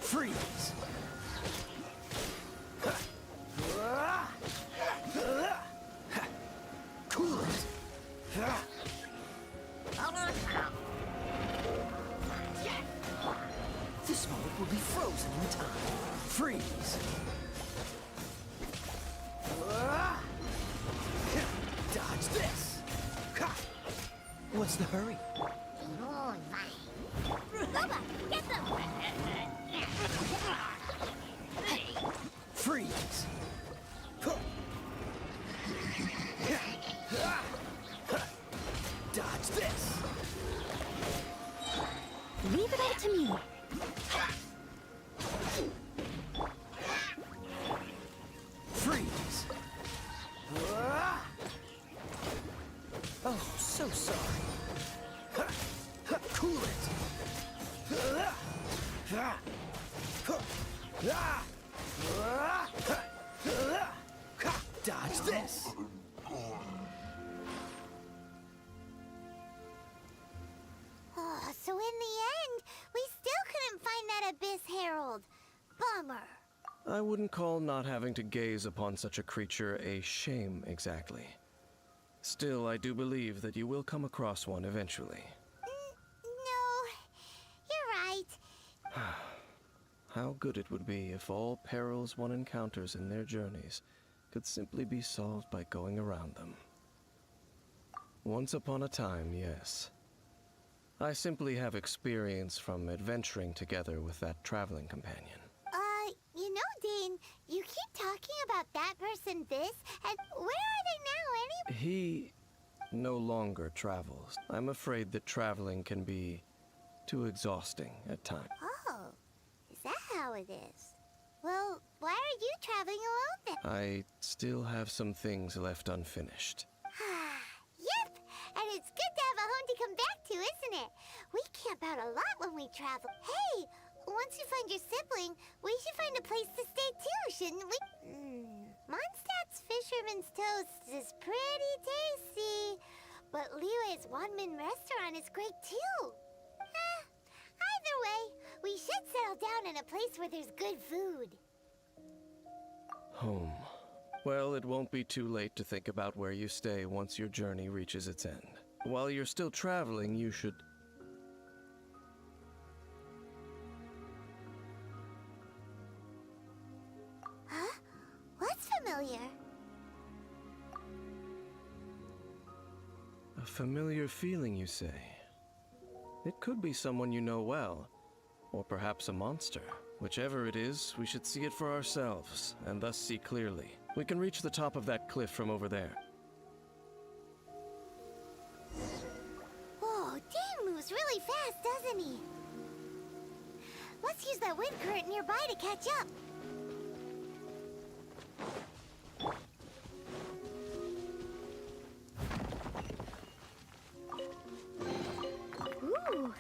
Freeze! Cool it! This moment will be frozen in time. Freeze! Dodge this! What's the hurry? Loba, get them! Freeze! Dodge this! Leave it all to me. Freeze! Oh, so sorry. Cool it! Dodge this! Oh, so in the end, we still couldn't find that Abyss Herald. Bummer. I wouldn't call not having to gaze upon such a creature a shame exactly. Still, I do believe that you will come across one eventually. No, you're right. How good it would be if all perils one encounters in their journeys could simply be solved by going around them. Once upon a time, yes. I simply have experience from adventuring together with that traveling companion. You know, Dane, you keep talking about that person this, and where are they now anyway? He no longer travels. I'm afraid that traveling can be too exhausting at times. Oh, is that how it is? Well, why are you traveling alone then? I still have some things left unfinished. Yep, and it's good to have a home to come back to, isn't it? We camp out a lot when we travel. Hey, once you find your sibling, we should find a place to stay too, shouldn't we? Mondstadt's Fisherman's Toast is pretty tasty, but Liyue's Wanmin restaurant is great too. Either way, we should settle down in a place where there's good food. Home. Well, it won't be too late to think about where you stay once your journey reaches its end. While you're still traveling, you should... Huh? What's familiar? A familiar feeling, you say? It could be someone you know well, or perhaps a monster. Whichever it is, we should see it for ourselves, and thus see clearly. We can reach the top of that cliff from over there. Whoa, Dane moves really fast, doesn't he? Let's use that wind current nearby to catch up. Ooh,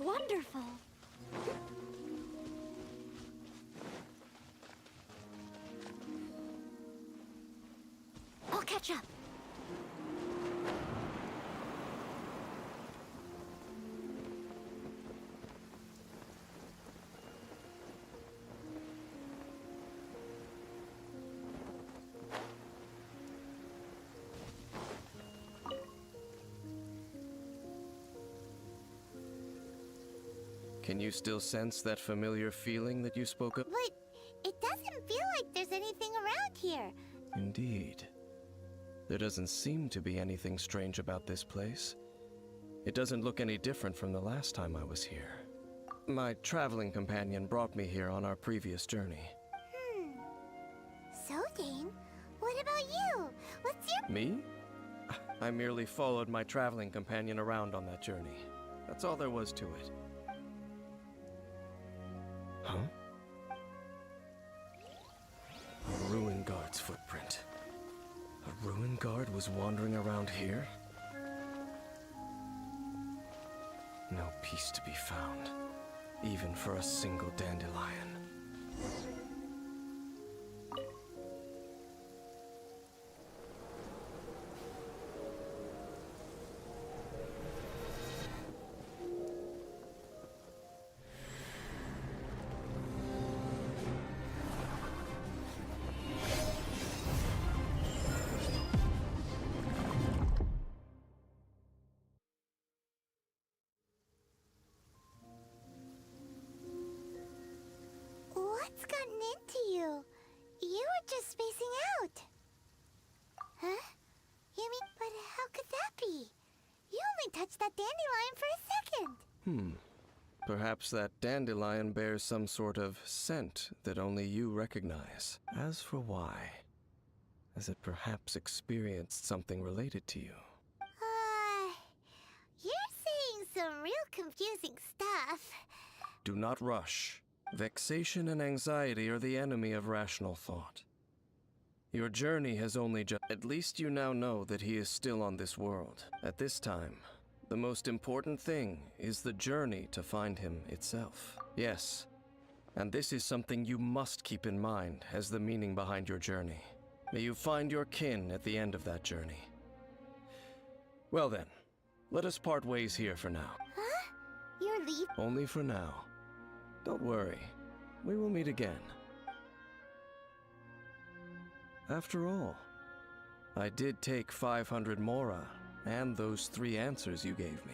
wonderful. I'll catch up. Can you still sense that familiar feeling that you spoke of? But it doesn't feel like there's anything around here. Indeed. There doesn't seem to be anything strange about this place. It doesn't look any different from the last time I was here. My traveling companion brought me here on our previous journey. So, Dane, what about you? What's your... Me? I merely followed my traveling companion around on that journey. That's all there was to it. Huh? A ruin guard's footprint. A ruin guard was wandering around here? No peace to be found, even for a single dandelion. were just spacing out. Huh? You mean, but how could that be? You only touched that dandelion for a second. Perhaps that dandelion bears some sort of scent that only you recognize. As for why, has it perhaps experienced something related to you? You're saying some real confusing stuff. Do not rush. Vexation and anxiety are the enemy of rational thought. Your journey has only just... At least you now know that he is still on this world. At this time, the most important thing is the journey to find him itself. Yes, and this is something you must keep in mind as the meaning behind your journey. May you find your kin at the end of that journey. Well then, let us part ways here for now. Huh? You're leaving? Only for now. Don't worry, we will meet again. After all, I did take 500 mora and those 3 answers you gave me.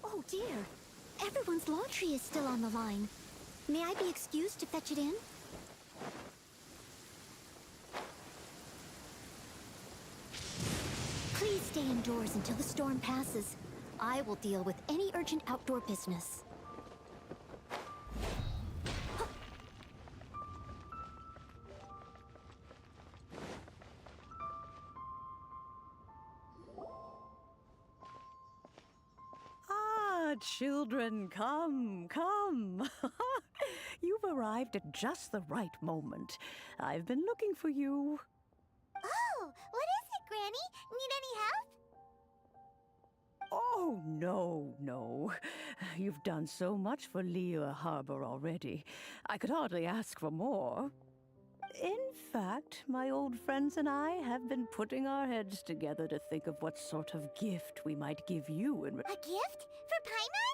Oh dear, everyone's laundry is still on the line. May I be excused to fetch it in? Please stay indoors until the storm passes. I will deal with any urgent outdoor business. Children, come, come. You've arrived at just the right moment. I've been looking for you. Oh, what is it, Granny? Need any help? Oh, no. You've done so much for Liyue Harbor already. I could hardly ask for more. In fact, my old friends and I have been putting our heads together to think of what sort of gift we might give you in... A gift? For Paimon?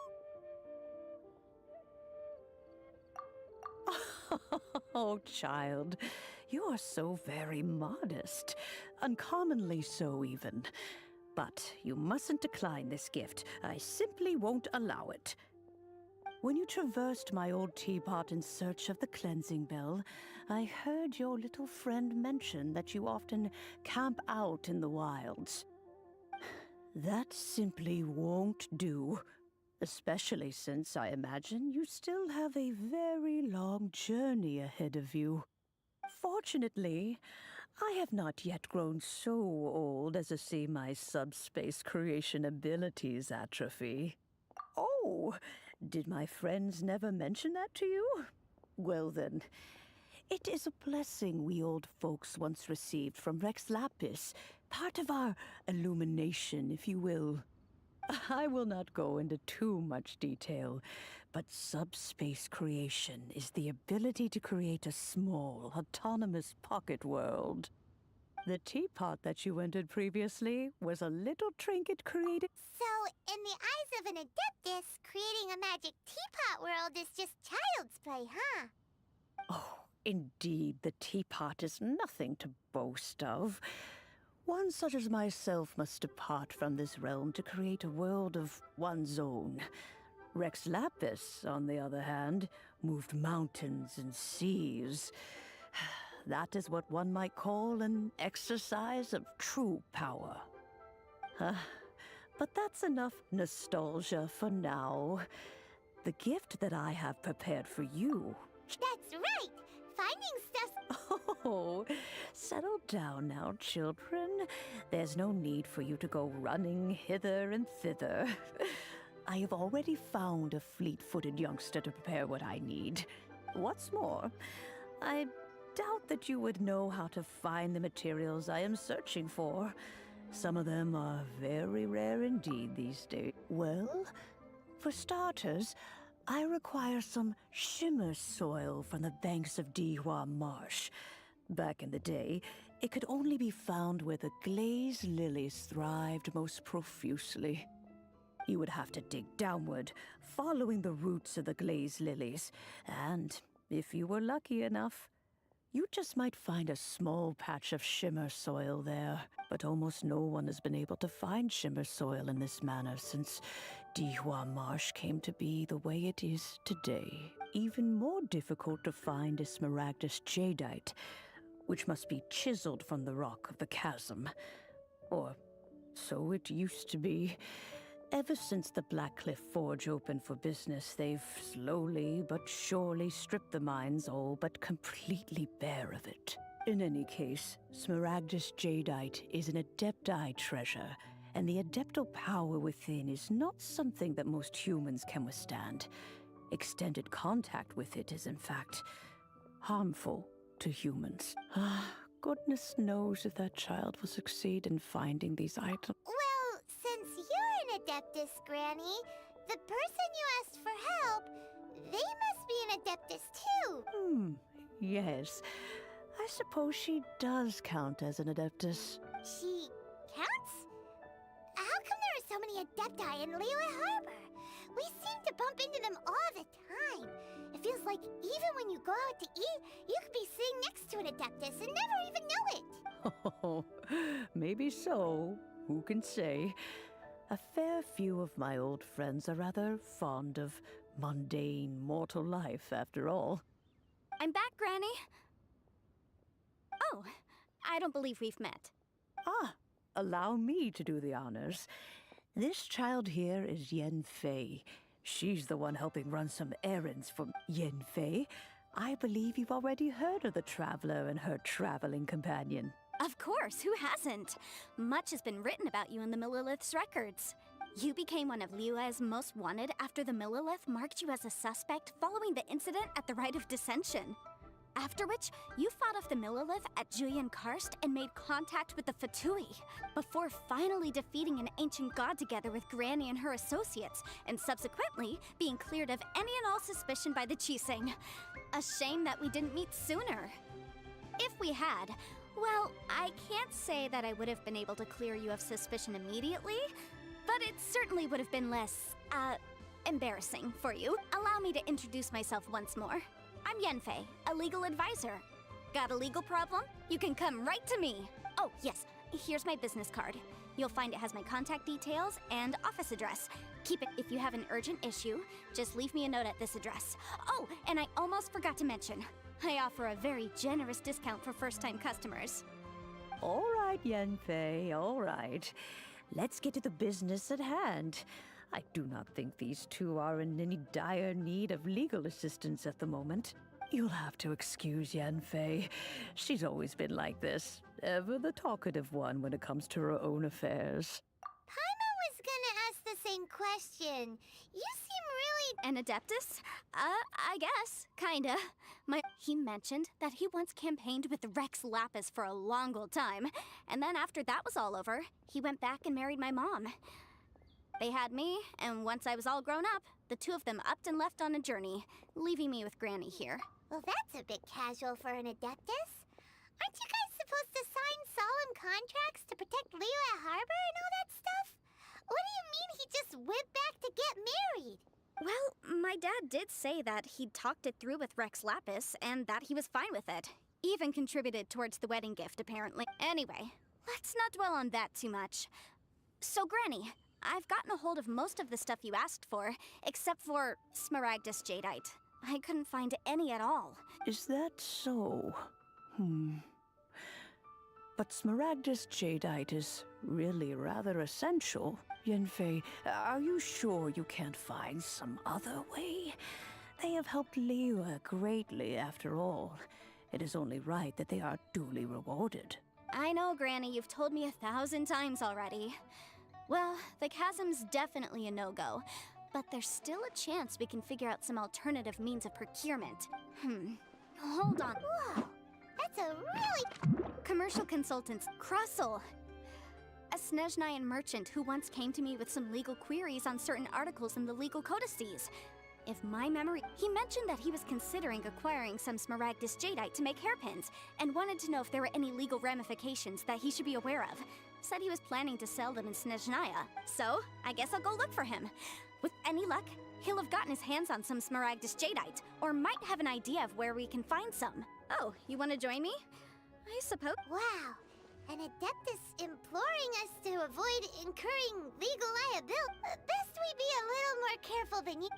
Oh, child, you are so very modest. Uncommonly so, even. But you mustn't decline this gift. I simply won't allow it. When you traversed my old teapot in search of the cleansing bell, I heard your little friend mention that you often camp out in the wilds. That simply won't do. Especially since I imagine you still have a very long journey ahead of you. Fortunately, I have not yet grown so old as to see my subspace creation abilities atrophy. Oh, did my friends never mention that to you? Well then, it is a blessing we old folks once received from Rex Lapis, part of our illumination, if you will. I will not go into too much detail, but subspace creation is the ability to create a small, autonomous pocket world. The teapot that you entered previously was a little trinket created... So, in the eyes of an adeptus, creating a magic teapot world is just child's play, huh? Oh, indeed, the teapot is nothing to boast of. One such as myself must depart from this realm to create a world of one's own. Rex Lapis, on the other hand, moved mountains and seas. That is what one might call an exercise of true power. But that's enough nostalgia for now. The gift that I have prepared for you... That's right! Finding stuff... Oh, settle down now, children. There's no need for you to go running hither and thither. I have already found a fleet-footed youngster to prepare what I need. What's more, I doubt that you would know how to find the materials I am searching for. Some of them are very rare indeed these days. Well, for starters, I require some shimmer soil from the banks of Dihua Marsh. Back in the day, it could only be found where the glaze lilies thrived most profusely. You would have to dig downward, following the roots of the glaze lilies, and if you were lucky enough, you just might find a small patch of shimmer soil there. But almost no one has been able to find shimmer soil in this manner since Dihua Marsh came to be the way it is today. Even more difficult to find is smaragdus jadeite, which must be chiseled from the rock of the chasm. Or so it used to be. Ever since the Blackcliff Forge opened for business, they've slowly but surely stripped the mines all but completely bare of it. In any case, smaragdus jadeite is an adepti treasure, and the adeptal power within is not something that most humans can withstand. Extended contact with it is, in fact, harmful to humans. Goodness knows if that child will succeed in finding these items. Well, since you're an Adeptus, Granny, the person you asked for help, they must be an Adeptus too. Yes. I suppose she does count as an Adeptus. She counts? How come there are so many Adepti in Liyue Harbor? We seem to bump into them all the time. It feels like even when you go out to eat, you could be sitting next to an Adeptus and never even know it. Oh, maybe so. Who can say? A fair few of my old friends are rather fond of mundane mortal life, after all. I'm back, Granny. Oh, I don't believe we've met. Ah, allow me to do the honors. This child here is Yen Fei. She's the one helping run some errands for Yen Fei. I believe you've already heard of the traveler and her traveling companion. Of course, who hasn't? Much has been written about you in the Millilith's records. You became one of Liyue's most wanted after the Millilith marked you as a suspect following the incident at the Rite of Dissension. After which, you fought off the Millilith at Julian Karst and made contact with the Fatui, before finally defeating an ancient god together with Granny and her associates, and subsequently being cleared of any and all suspicion by the Chiseng. A shame that we didn't meet sooner. If we had, well, I can't say that I would have been able to clear you of suspicion immediately, but it certainly would have been less, embarrassing for you. Allow me to introduce myself once more. I'm Yenfei, a legal advisor. Got a legal problem? You can come right to me. Oh, yes, here's my business card. You'll find it has my contact details and office address. Keep it if you have an urgent issue. Just leave me a note at this address. Oh, and I almost forgot to mention, I offer a very generous discount for first-time customers. All right, Yenfei, all right. Let's get to the business at hand. I do not think these two are in any dire need of legal assistance at the moment. You'll have to excuse Yenfei. She's always been like this, ever the talkative one when it comes to her own affairs. Paimon was gonna ask the same question. You seem really... An Adeptus? I guess. Kinda. He mentioned that he once campaigned with Rex Lapis for a long old time, and then after that was all over, he went back and married my mom. They had me, and once I was all grown up, the two of them upped and left on a journey, leaving me with Granny here. Well, that's a bit casual for an Adeptus. Aren't you guys supposed to sign solemn contracts to protect Liyue Harbor and all that stuff? What do you mean he just went back to get married? Well, my dad did say that he'd talked it through with Rex Lapis, and that he was fine with it. Even contributed towards the wedding gift, apparently. Anyway, let's not dwell on that too much. So, Granny, I've gotten a hold of most of the stuff you asked for, except for smaragdus jadeite. I couldn't find any at all. Is that so? But smaragdus jadeite is really rather essential. Yenfei, are you sure you can't find some other way? They have helped Liyue greatly, after all. it is only right that they are duly rewarded. I know, Granny, you've told me 1,000 times already. Well, the chasm's definitely a no-go, but there's still a chance we can figure out some alternative means of procurement. Hold on. Whoa, that's a really... Commercial consultants, Krustle. A Snezhnayan merchant who once came to me with some legal queries on certain articles in the legal codices. If my memory... He mentioned that he was considering acquiring some Smaragdus Jadeite to make hairpins, and wanted to know if there were any legal ramifications that he should be aware of. Said he was planning to sell them in Snezhnaya, so I guess I'll go look for him. With any luck, he'll have gotten his hands on some Smaragdus Jadeite, or might have an idea of where we can find some. Oh, you want to join me? I suppose... Wow, an Adeptus imploring us to avoid incurring legal liability. Best we be a little more careful than you...